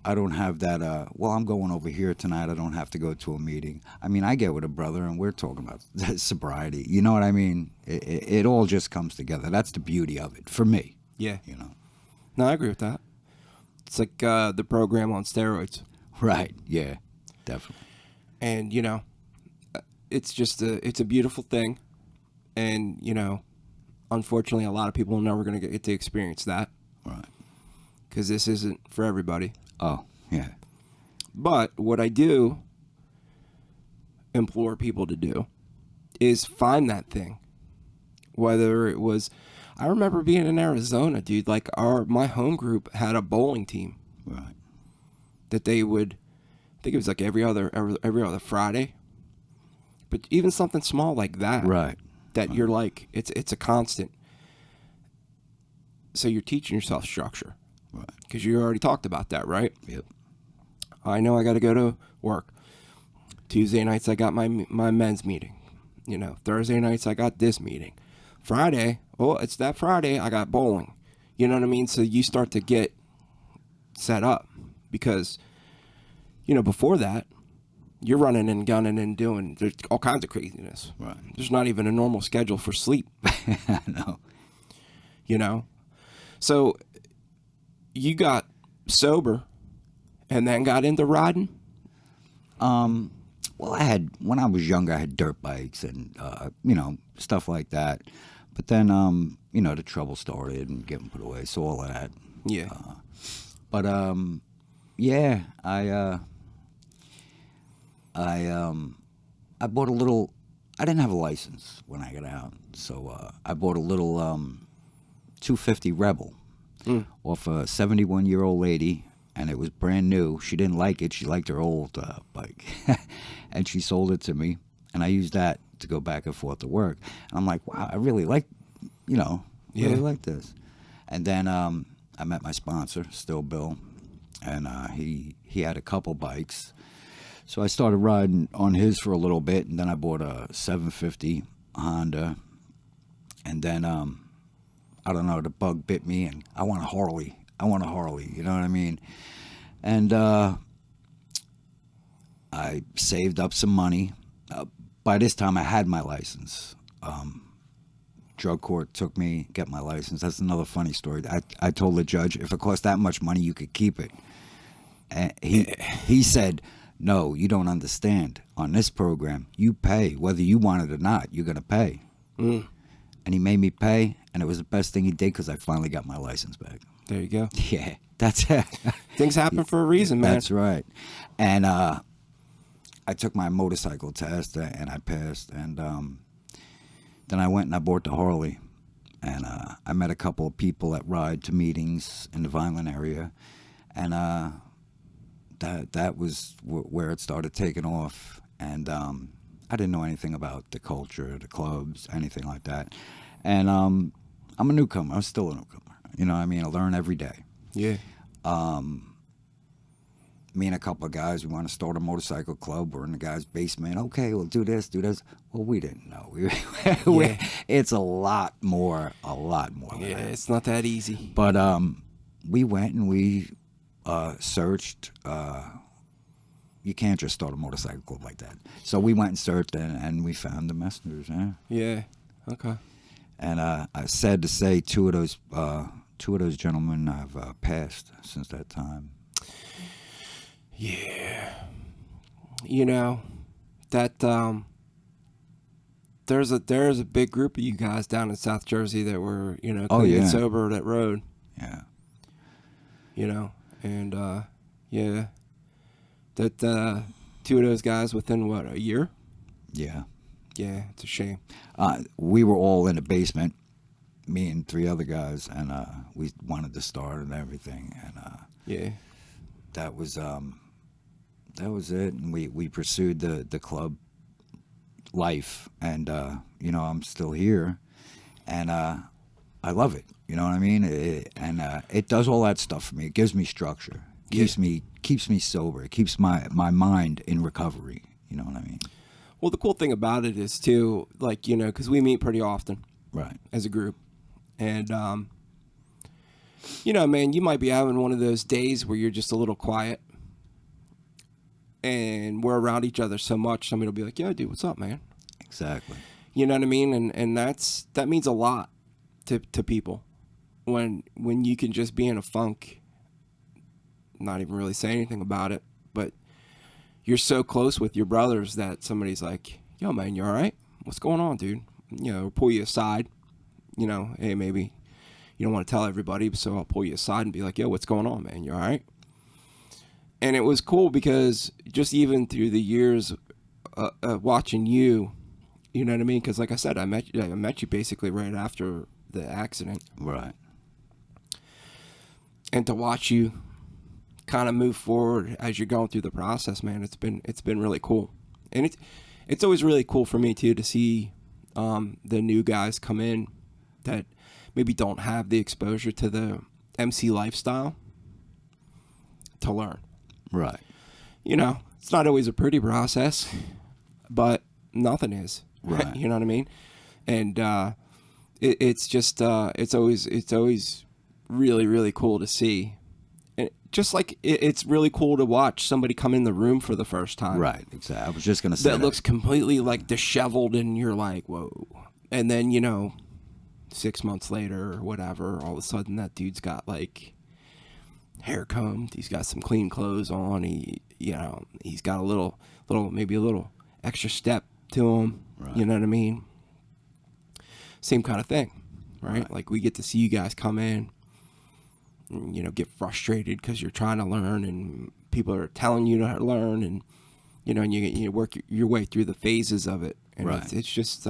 I don't have that, I'm going over here tonight, I don't have to go to a meeting. I mean, I get with a brother, and we're talking about sobriety. You know what I mean? It all just comes together. That's the beauty of it, for me. Yeah. No, I agree with that. It's like the program on steroids. Right, yeah, definitely. And, it's just it's a beautiful thing. And, unfortunately, a lot of people are never going to get to experience that. Right. Because this isn't for everybody. Oh, yeah. But what I do implore people to do is find that thing. Whether it was, I remember being in Arizona, dude, like my home group had a bowling team. Right. That they would, I think it was like every other Friday. But even something small like that. Right. That you're like, it's a constant. So you're teaching yourself structure. Right. Because you already talked about that, right? Yep. I know I got to go to work. Tuesday nights I got my men's meeting. Thursday nights I got this meeting. Friday, it's that Friday I got bowling. You know what I mean? So you start to get set up because, before that, you're running and gunning and doing there's all kinds of craziness. Right. There's not even a normal schedule for sleep. I know. So you got sober and then got into riding? When I was younger, I had dirt bikes and, stuff like that. But then, the trouble started and getting put away. So all of that. Yeah. I bought a little, I didn't have a license when I got out. So I bought a little 250 Rebel off a 71-year-old lady, and it was brand new. She didn't like it. She liked her old bike. And she sold it to me, and I used that to go back and forth to work. And I'm like, wow, I really like, really like this. And then I met my sponsor, Still Bill, and he had a couple bikes. So I started riding on his for a little bit, and then I bought a 750 Honda, and then I don't know, the bug bit me, and I want a Harley. You know what I mean? And I saved up some money. By this time, I had my license. Drug court took me, get my license. That's another funny story. I told the judge, if it cost that much money, you could keep it. And he said, no, you don't understand. On this program, you pay. Whether you want it or not, you're going to pay. And he made me pay, and it was the best thing he did because I finally got my license back. There you go. Yeah, that's it. Things happen for a reason, man. That's right. And I took my motorcycle test, and I passed. And then I went and I bought the Harley. And I met a couple of people that ride to meetings in the Vineland area. And that was where it started taking off. And I didn't know anything about the culture, the clubs, anything like that. And I'm a newcomer. I'm still a newcomer. You know what I mean? I learn every day. Yeah. Me and a couple of guys, we want to start a motorcycle club. We're in the guy's basement. Okay, we'll do this, do this. Well, we didn't know. It's a lot more than Yeah, that. it's not that easy. But we went and we searched. You can't just start a motorcycle club like that. So we went and searched, and we found the messengers. Yeah. Okay. And I sad to say, two of those gentlemen have passed since that time. Yeah. You know, that there's a big group of you guys down in South Jersey that were, clean and sober that road. Yeah. You know, and yeah. That two of those guys within what, a year? Yeah. Yeah, it's a shame. We were all in the basement, me and three other guys, and we wanted to start and everything, and yeah, that was it. And we pursued the club life, and I'm still here, and I love it. You know what I mean? It does all that stuff for me. It gives me structure. Keeps me sober. It keeps my mind in recovery. You know what I mean? Well, the cool thing about it is too, like, because we meet pretty often, right, as a group, and man, you might be having one of those days where you're just a little quiet, and we're around each other so much. Somebody will be like, "Yeah, dude, what's up, man?" Exactly. You know what I mean? And that means a lot to people when you can just be in a funk, not even really say anything about it, but you're so close with your brothers that somebody's like, "Yo, man, you all right? What's going on, dude?" Pull you aside. Hey, maybe you don't want to tell everybody, so I'll pull you aside and be like, "Yo, what's going on, man? You all right?" And it was cool because just even through the years watching you, you know what I mean? Because like I said, I met you basically right after the accident. Right. And to watch you kind of move forward as you're going through the process, man, it's been really cool. And it's always really cool for me too to see the new guys come in that maybe don't have the exposure to the MC lifestyle to learn. Right. It's not always a pretty process, but nothing is. Right. You know what I mean? And it's just it's always really, really cool to see. And just like it's really cool to watch somebody come in the room for the first time. Right, exactly. I was just going to say that. Looks completely like disheveled, and you're like, whoa. And then, 6 months later or whatever, all of a sudden that dude's got like hair combed, he's got some clean clothes on, he's got a little maybe a little extra step to him. Right. You know what I mean? Same kind of thing, right? Like we get to see you guys come in, get frustrated because you're trying to learn and people are telling you to learn, and and you work your way through the phases of it, and right. it's just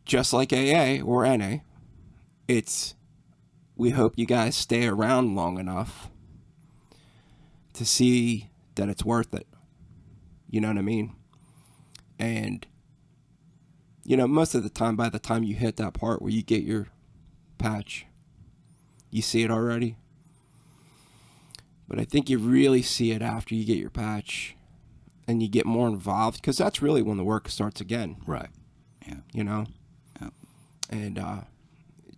just like AA or NA, we hope you guys stay around long enough to see that it's worth it. You know what I mean? And most of the time, by the time you hit that part where you get your patch, you see it already. But I think you really see it after you get your patch and you get more involved, because that's really when the work starts again. Right. Yeah. You know? Yeah. And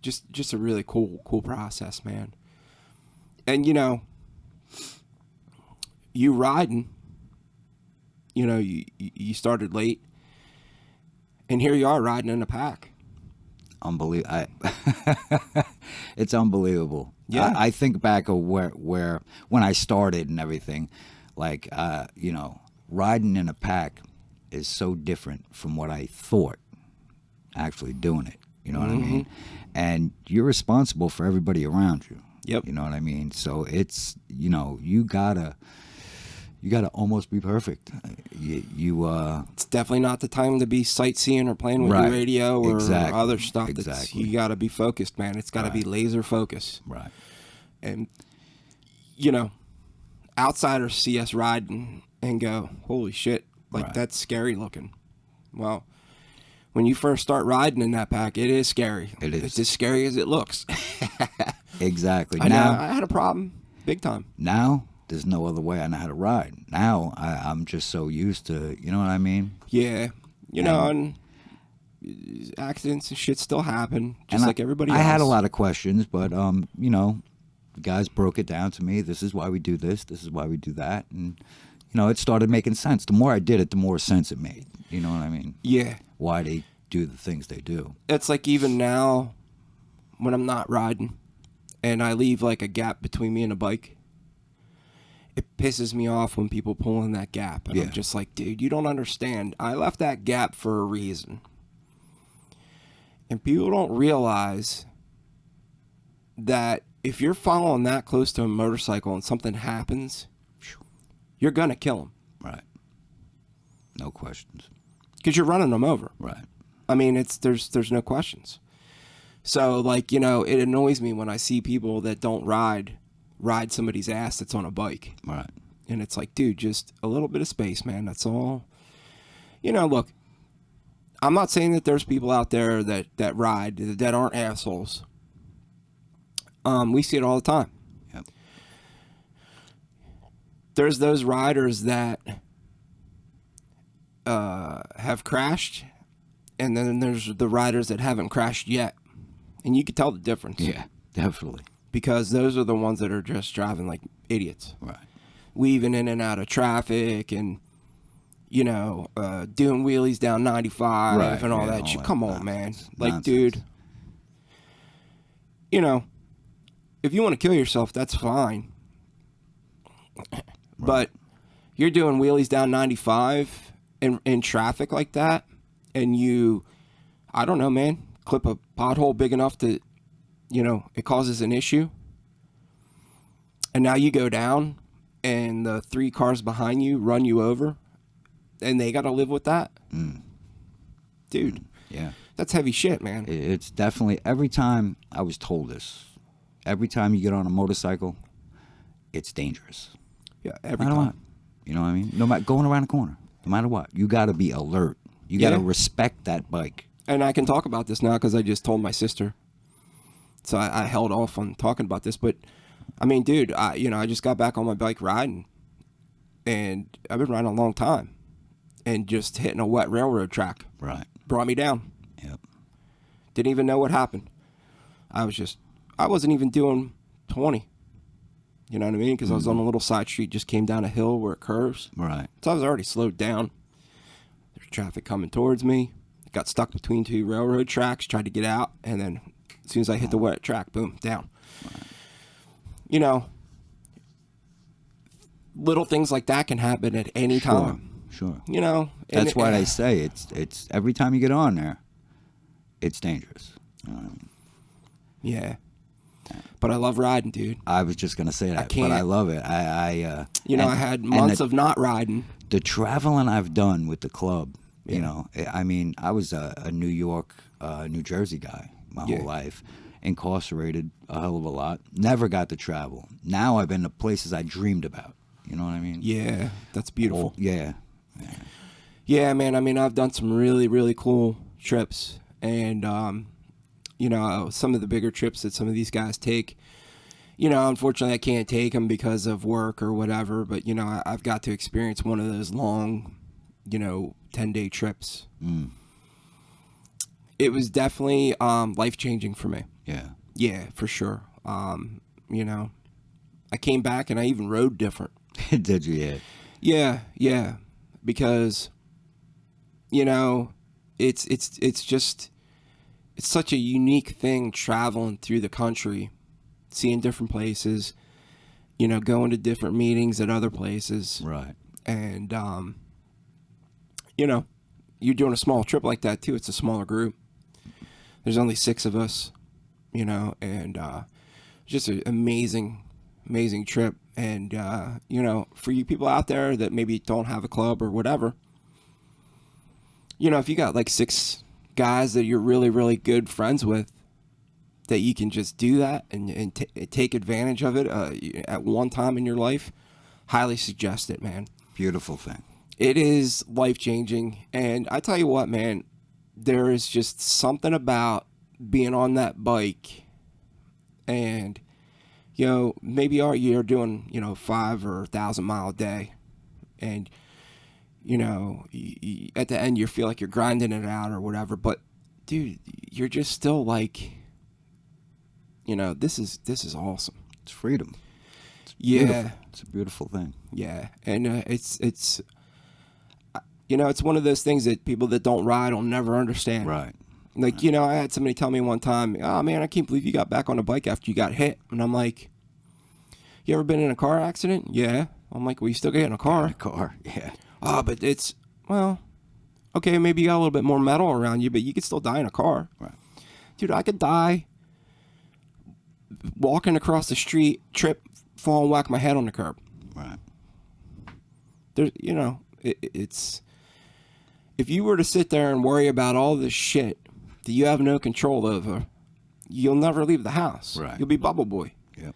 just a really cool process, man. And, you know, you riding, you know, you started late, and here you are riding in a pack. Unbelievable. It's unbelievable. Yeah. I think back of where when I started and everything, like, you know, riding in a pack is so different from what I thought actually doing it. You know what I mean? And you're responsible for everybody around you. Yep. You know what I mean? So it's, you know, you gotta almost be perfect. It's definitely not the time to be sightseeing or playing with Right. your radio or Exactly. other stuff. Exactly. You got to be focused, man. It's got to be Right. laser focus. Right. And, you know, outsiders see us riding and go, holy shit, like Right. that's scary looking. Well, when you first start riding in that pack, it is scary. It is. It's as scary as it looks. Exactly. I know. Now, I had a problem big time. now there's no other way I know how to ride. Now I'm just so used to, you know what I mean? Yeah. You know, and accidents and shit still happen, just And like everybody else. I had a lot of questions, but you know, the guys broke it down to me. This is why we do this. This is why we do that, and you know, it started making sense. The more I did it, the more sense it made. You know what I mean? Yeah. Why they do the things they do. It's like even now when I'm not riding and I leave like a gap between me and a bike, it pisses me off when people pull in that gap. And Yeah. I'm just like, dude, you don't understand. I left that gap for a reason. And people don't realize that if you're following that close to a motorcycle and something happens, you're going to kill them. Right. No questions. Because you're running them over. Right. I mean, there's no questions. So, like, you know, it annoys me when I see people that don't ride somebody's ass that's on a bike. Right. And it's like, dude, just a little bit of space, man. That's all. You know, look, I'm not saying that there's people out there that ride that aren't assholes. We see it all the time. Yep. There's those riders that have crashed, and then there's the riders that haven't crashed yet. And you can tell the difference. Yeah, definitely. Because those are the ones that are just driving like idiots. Right. Weaving in and out of traffic and, you know, doing wheelies down 95 Right, and all yeah, that all shit. that Come on, man. nonsense. Like, Nonsense. dude, you know, if you want to kill yourself, that's fine. But you're doing wheelies down 95 in traffic like that, and you, I don't know, man, clip a pothole big enough that, you know, it causes an issue. And now you go down and the 3 cars behind you run you over and they got to live with that. Dude, Yeah. that's heavy shit, man. It's definitely, every time I was told this, every time you get on a motorcycle, it's dangerous. Yeah, No every matter time. what. You know what I mean? No matter, going around the corner, no matter what, you got to be alert. You got to Yeah. respect that bike. And I can talk about this now because I just told my sister. So I held off on talking about this. But, I mean, dude, I just got back on my bike riding. And I've been riding a long time. And just hitting a wet railroad track Right. brought me down. Yep. Didn't even know what happened. I wasn't even doing 20. You know what I mean? Because I was on a little side street, just came down a hill where it curves. Right. So I was already slowed down. There's traffic coming towards me. Got stuck between 2 railroad tracks, tried to get out, and then as soon as I hit the wet track, boom, down. Right. You know, little things like that can happen at any time. Sure. You know? That's why they say it's every time you get on there, it's dangerous. You know what I mean? Yeah. But I love riding, dude. I was just gonna say that, can't. but I love it. I and- had and months of not riding. the traveling I've done with the club. Yeah. You know, I mean, I was a New York, New Jersey guy my Yeah. whole life, incarcerated a hell of a lot. Never got to travel. Now I've been to places I dreamed about. You know what I mean? Yeah, that's beautiful. Oh, yeah. Yeah, man. I mean, I've done some really, really cool trips. And, you know, some of the bigger trips that some of these guys take, you know, unfortunately, I can't take them because of work or whatever. But you know, I've got to experience one of those long, you know, 10-day trips. It was definitely life changing for me. Yeah. Yeah, for sure. You know, I came back and I even rode different. Did you? Yeah. Yeah, because you know, it's just it's such a unique thing traveling through the country, seeing different places, you know, going to different meetings at other places. Right. And you know, you're doing a small trip like that too. It's a smaller group. There's only 6 of us, you know, and just an amazing trip. And you know, for you people out there that maybe don't have a club or whatever, you know, if you got like 6 guys that you're really good friends with, that you can just do that and take advantage of it at one time in your life, highly suggest it, man. Beautiful thing. It is life changing. And I tell you what, man, there is just something about being on that bike and, you know, maybe you're doing, you know, 5 or 1,000 mile a day, and you know, at the end you feel like you're grinding it out or whatever, but dude, you're just still like, you know, this is awesome. It's freedom. Yeah, Beautiful. It's a beautiful thing. yeah, and it's you know, it's one of those things that people that don't ride will never understand. Right. Like, you know, I had somebody tell me one time, "Oh man, I can't believe you got back on a bike after you got hit." And I'm like, "You ever been in a car accident?" "Yeah." I'm like, "Well, you still get in a car." In a car. Yeah. "Oh, but it's, well, okay, maybe you got a little bit more metal around you, but you could still die in a car." Right. Dude, I could die walking across the street, trip, fall, and whack my head on the curb. Right. There's, you know, it's, if you were to sit there and worry about all this shit that you have no control over, you'll never leave the house. Right. You'll be bubble boy. Yep.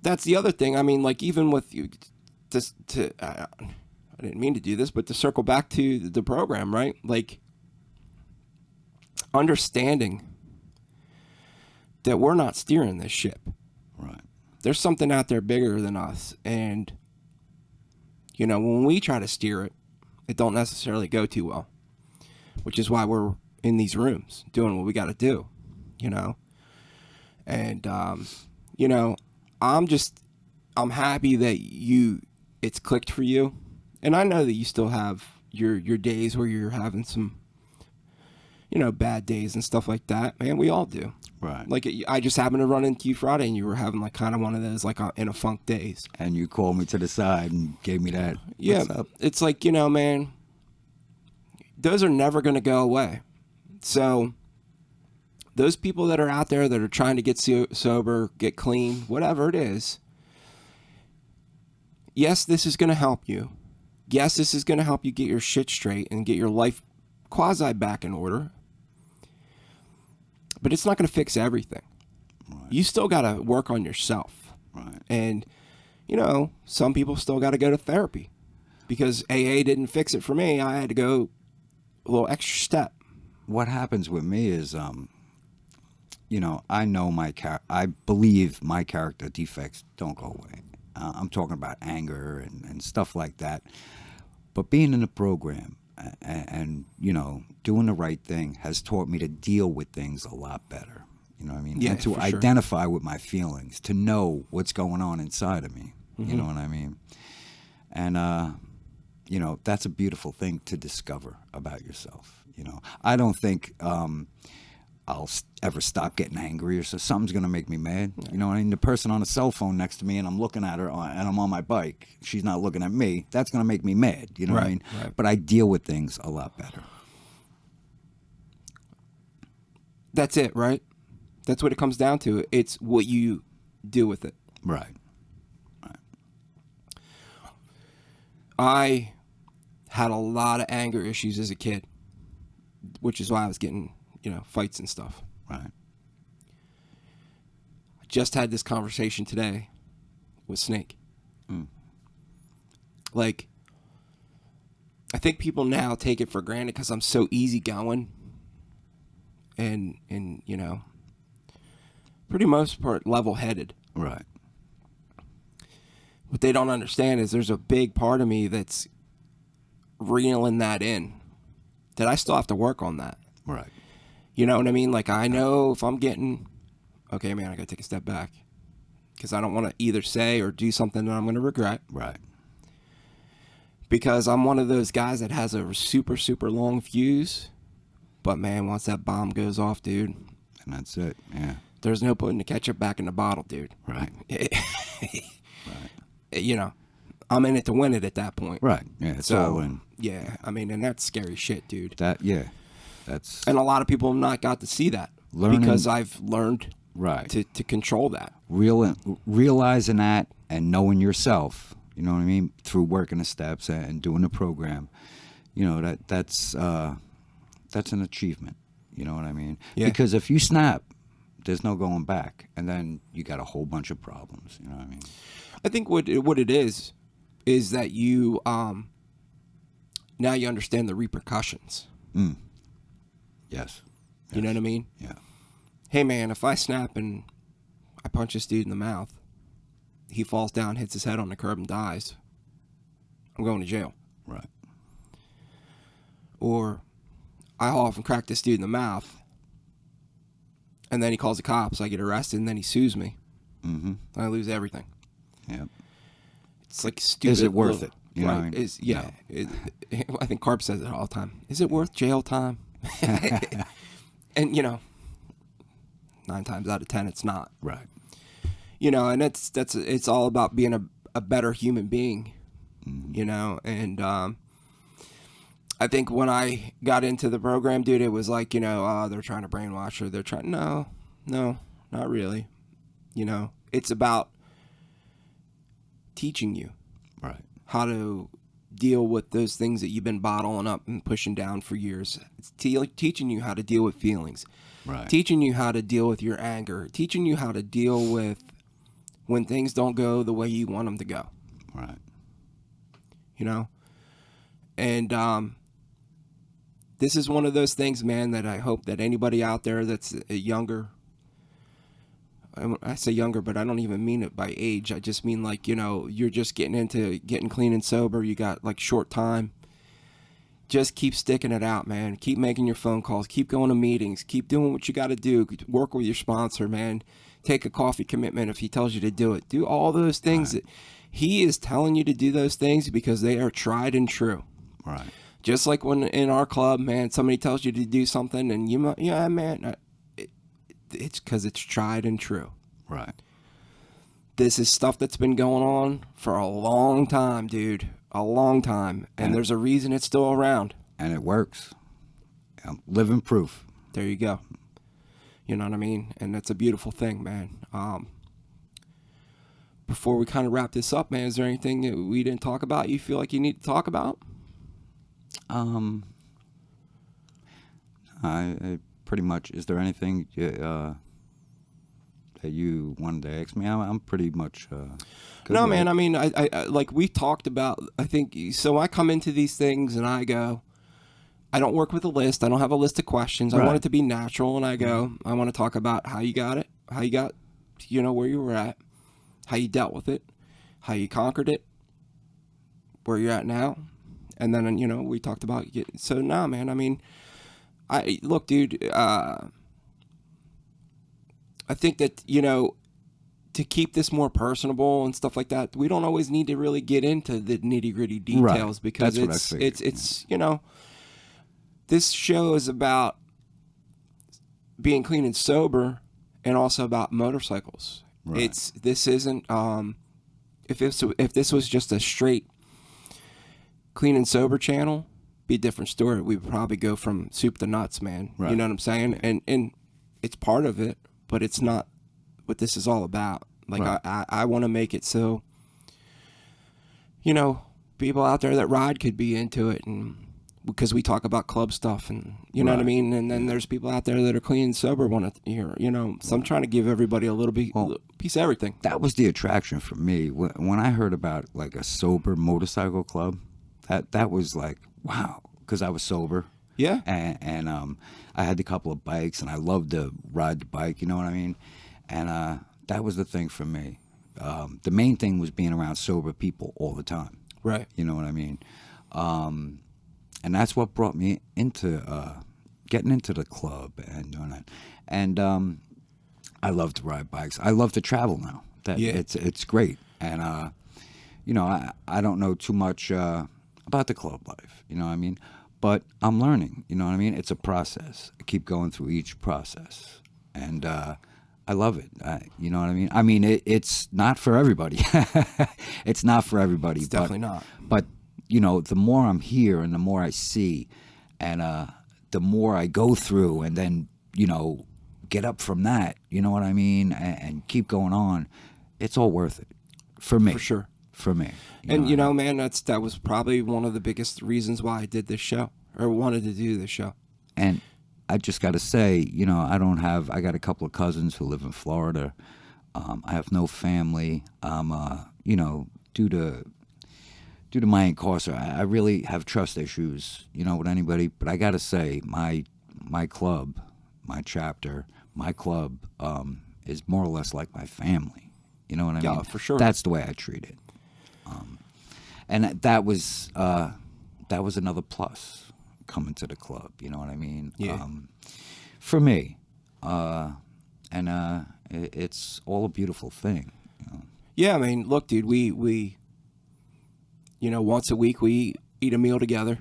That's the other thing. I mean, like, even with you, I didn't mean to do this, but to circle back to the program, right? Like, understanding that we're not steering this ship. Right. There's something out there bigger than us, and you know, when we try to steer it, it don't necessarily go too well, which is why we're in these rooms doing what we got to do, you know. And you know, I'm happy that it's clicked for you, and I know that you still have your days where you're having some, you know, bad days and stuff like that, man. We all do. Right. Like, I just happened to run into you Friday, and you were having like kind of one of those like in a funk days. And you called me to the side and gave me that. Yeah, What's up? it's like, you know, man, those are never going to go away. So those people that are out there that are trying to get sober, get clean, whatever it is, yes, this is going to help you. Yes, this is going to help you get your shit straight and get your life quasi back in order. But it's not going to fix everything. Right. You still got to work on yourself. Right. And, you know, some people still got to go to therapy, because AA didn't fix it for me. I had to go a little extra step. What happens with me is, you know, I believe my character defects don't go away. I'm talking about anger and stuff like that. But being in the program and, you know, doing the right thing has taught me to deal with things a lot better. You know what I mean? Yeah, and to for sure. identify with my feelings, to know what's going on inside of me. Mm-hmm. You know what I mean? And, you know, that's a beautiful thing to discover about yourself. You know, I don't think I'll ever stop getting angry, or so something's going to make me mad. You know what I mean? The person on a cell phone next to me, and I'm looking at her, and I'm on my bike, she's not looking at me, that's going to make me mad. You know what I mean? Right. But I deal with things a lot better. That's it, right? That's what it comes down to. It's what you do with it. Right. I had a lot of anger issues as a kid, which is why I was getting, you know, fights and stuff. Right. I just had this conversation today with Snake. Like, I think people now take it for granted because I'm so easygoing and you know, pretty most part level-headed. Right. What they don't understand is there's a big part of me that's reeling that in, that I still have to work on that. Right. You know what I mean? Like, I know if I'm getting, okay, man, I got to take a step back, because I don't want to either say or do something that I'm going to regret. Right. Because I'm one of those guys that has a super, super long fuse. But, man, once that bomb goes off, dude. And that's it. Yeah. There's no putting the ketchup back in the bottle, dude. Right. Right. You know, I'm in it to win it at that point. Right. Yeah. It's all in. Yeah. I mean, and that's scary shit, dude. That's. And a lot of people have not got to see that. Because I've learned to control that. Realizing that and knowing yourself, you know what I mean, through working the steps and doing the program, you know, that's an achievement. You know what I mean? Yeah. Because if you snap, there's no going back, and then you got a whole bunch of problems. You know what I mean? I think what it is that you now you understand the repercussions. Yes. You know what I mean? Yeah. Hey, man, if I snap and I punch this dude in the mouth, he falls down, hits his head on the curb, and dies, I'm going to jail. Right. Or I off and crack this dude in the mouth, and then he calls the cops, I get arrested, and then he sues me. Mm-hmm. I lose everything. Yeah. It's like stupid. Is it worth it? You know what I mean? Yeah. No. I think Carp says it all the time. Is it worth jail time? And, you know, 9 times out of 10, it's not. Right. You know, and it's all about being a better human being, you know, and I think when I got into the program, dude, it was like, you know, they're trying to brainwash her. No, not really. You know, it's about teaching you how to deal with those things that you've been bottling up and pushing down for years. It's teaching you how to deal with feelings, teaching you how to deal with your anger, teaching you how to deal with when things don't go the way you want them to go. Right. You know? And this is one of those things, man, that I hope that anybody out there that's younger, I say younger, but I don't even mean it by age. I just mean like, you know, you're just getting into getting clean and sober. You got like short time. Just keep sticking it out, man. Keep making your phone calls. Keep going to meetings. Keep doing what you got to do. Work with your sponsor, man. Take a coffee commitment if he tells you to do it. Do all those things. That he is telling you to do those things because they are tried and true. Right. Just like when in our club, man, somebody tells you to do something and you, yeah, man, it's because it's tried and true. Right. This is stuff that's been going on for a long time, dude. A long time. And there's a reason it's still around. And it works. I'm living proof. There you go. You know what I mean? And that's a beautiful thing, man. Before we kind of wrap this up, man, is there anything that we didn't talk about you feel like you need to talk about? I pretty much, is there anything that you wanted to ask me? I'm pretty much good. No, man, I mean, I like we talked about, I think, so I come into these things and I go, I don't work with a list. I don't have a list of questions. I want it to be natural, and I go, I want to talk about how you got it, how you got, you know, where you were at, how you dealt with it, how you conquered it, where you're at now. And then, you know, we talked about, so now, man, I mean, look, dude, I think that, you know, to keep this more personable and stuff like that, we don't always need to really get into the nitty gritty details because it's, you know, this show is about being clean and sober and also about motorcycles. Right. This isn't, if this was just a straight clean and sober channel, be a different story. We would probably go from soup to nuts, man. Right. You know what I'm saying? And it's part of it, but it's not what this is all about. Like, I want to make it so, you know, people out there that ride could be into it, and because we talk about club stuff, and you know what I mean? And then there's people out there that are clean and sober want to hear, you know. So I'm trying to give everybody a little piece of everything. That was the attraction for me. When I heard about like a sober motorcycle club, that was like, wow, because I was sober. Yeah. And I had a couple of bikes, and I loved to ride the bike, you know what I mean? And that was the thing for me. The main thing was being around sober people all the time. Right. You know what I mean? And that's what brought me into getting into the club and doing that. And I love to ride bikes. I love to travel now. It's great. And you know, I don't know too much about the club life. You know what I mean? But I'm learning. You know what I mean? It's a process. I keep going through each process, and I love it. You know what I mean? I mean, it's not for everybody. It's not for everybody. It's definitely not. But you know, the more I'm here and the more I see, and the more I go through, and then you know, get up from that. You know what I mean? And keep going on. It's all worth it for me. For sure. For me. You know, man, that was probably one of the biggest reasons why I did this show, or wanted to do this show. And I just got to say, you know, I got a couple of cousins who live in Florida. I have no family. You know, due to my incarceration, I really have trust issues, you know, with anybody. But I got to say, my club, my chapter, my club is more or less like my family. You know what I mean? Yeah, for sure. That's the way I treat it. And that was another plus coming to the club. You know what I mean? Yeah. For me, and it's all a beautiful thing. You know? Yeah, I mean, look, dude, we you know, once a week we eat a meal together.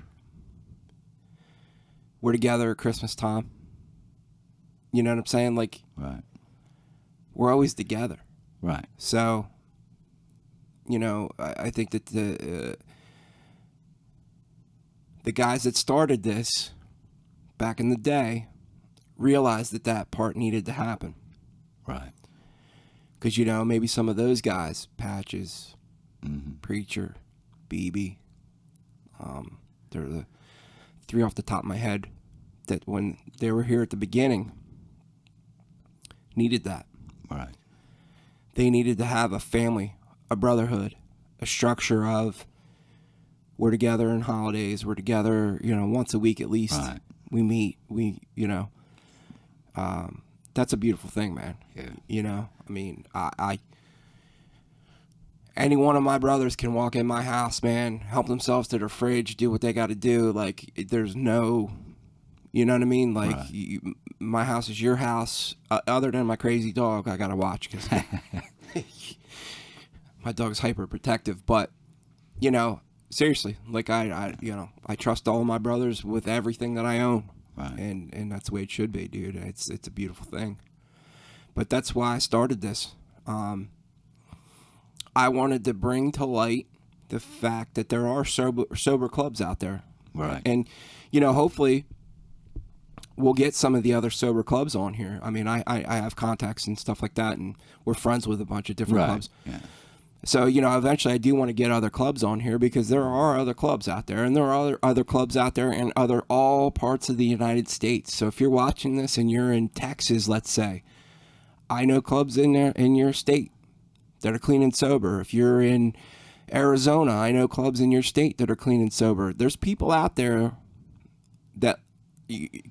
We're together at Christmas time. You know what I'm saying? Like, Right. we're always together. Right. So, you know, I think that the guys that started this back in the day realized that part needed to happen. Right. Because, you know, maybe some of those guys, Patches, Mm-hmm. Preacher, BB, they're the three off the top of my head that when they were here at the beginning needed that. Right. They needed to have a family, a brotherhood, a structure of we're together in holidays, we're together, you know, once a week at least. Right. We meet, you know, that's a beautiful thing, man. Yeah. You know, I mean, I any one of my brothers can walk in my house, man, help themselves to their fridge, do what they got to do. Like, there's no, you know what I mean? Like, Right. My house is your house. Other than my crazy dog, I got to watch because my dog's hyper protective. But, you know, seriously, like I trust all of my brothers with everything that I own. Right. And that's the way it should be, dude. It's a beautiful thing. But that's why I started this. I wanted to bring to light the fact that there are sober clubs out there. Right. And, you know, hopefully we'll get some of the other sober clubs on here. I mean, I have contacts and stuff like that, and we're friends with a bunch of different Right. clubs. Yeah. So, you know, eventually I do want to get other clubs on here because there are other clubs out there, and there are other clubs out there in all parts of the United States. So if you're watching this and you're in Texas, let's say, I know clubs in there in your state that are clean and sober. If you're in Arizona, I know clubs in your state that are clean and sober. There's people out there that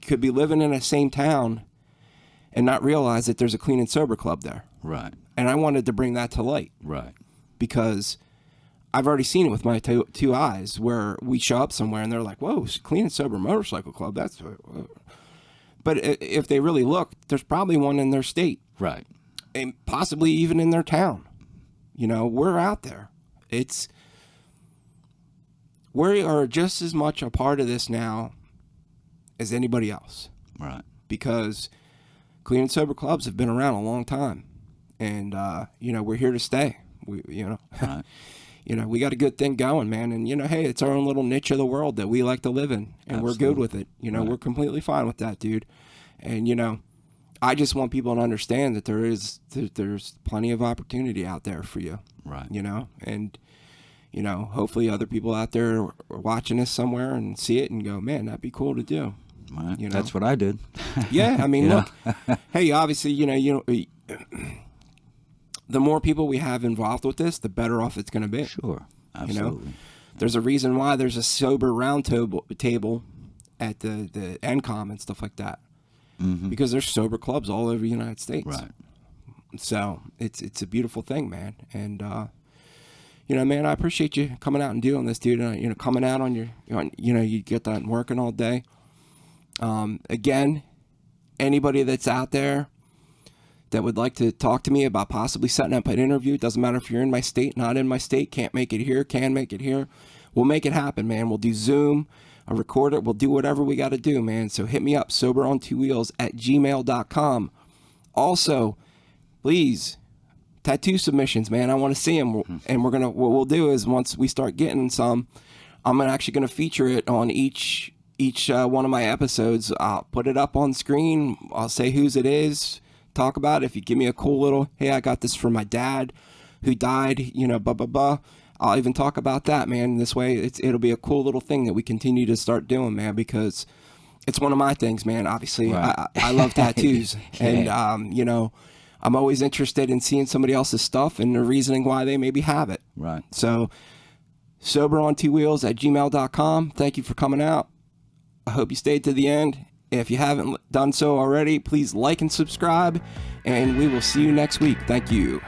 could be living in the same town and not realize that there's a clean and sober club there. Right. And I wanted to bring that to light. Right. Because I've already seen it with my two eyes where we show up somewhere and they're like, whoa, it's a clean and sober motorcycle club. That's, but if they really look, there's probably one in their state. Right. And possibly even in their town. You know, we're out there. We are just as much a part of this now as anybody else. Right. Because clean and sober clubs have been around a long time. And, you know, we're here to stay. Right. You know, we got a good thing going, man. And, you know, hey, it's our own little niche of the world that we like to live in. And Absolutely. we're good with it. You know, Right. we're completely fine with that, dude. And, you know, I just want people to understand that there's plenty of opportunity out there for you. Right. You know, and, you know, hopefully other people out there are watching this somewhere and see it and go, man, that'd be cool to do. Right. You know? That's what I did. Yeah, I mean, Yeah. look, hey, obviously, you know, the more people we have involved with this, the better off it's going to be. Sure. You Absolutely. know, there's a reason why there's a sober round table at the NCOM and stuff like that. Mm-hmm. Because there's sober clubs all over the United States. Right. So it's a beautiful thing, man. And man, I appreciate you coming out and doing this, dude. Coming out on you get that and working all day. Again, anybody that's out there that would like to talk to me about possibly setting up an interview, it doesn't matter if you're in my state, not in my state, can't make it here, can make it here, we'll make it happen, man. We'll do Zoom, I'll record it, we'll do whatever we got to do, man. So hit me up, soberontwowheels@gmail.com. Also, please, tattoo submissions, man. I want to see them. And what we'll do is once we start getting some, I'm actually going to feature it on each one of my episodes. I'll put it up on screen. I'll say whose it is, talk about it. If you give me a cool little, hey, I got this from my dad who died, blah, blah, blah. I'll even talk about that, man. This way it'll be a cool little thing that we continue to start doing, man, because it's one of my things, man. Obviously, right. I love tattoos. Yeah. And, I'm always interested in seeing somebody else's stuff and the reasoning why they maybe have it. Right. So, soberontwoWheels@gmail.com. Thank you for coming out. I hope you stayed to the end. If you haven't done so already, please like and subscribe, and we will see you next week. Thank you.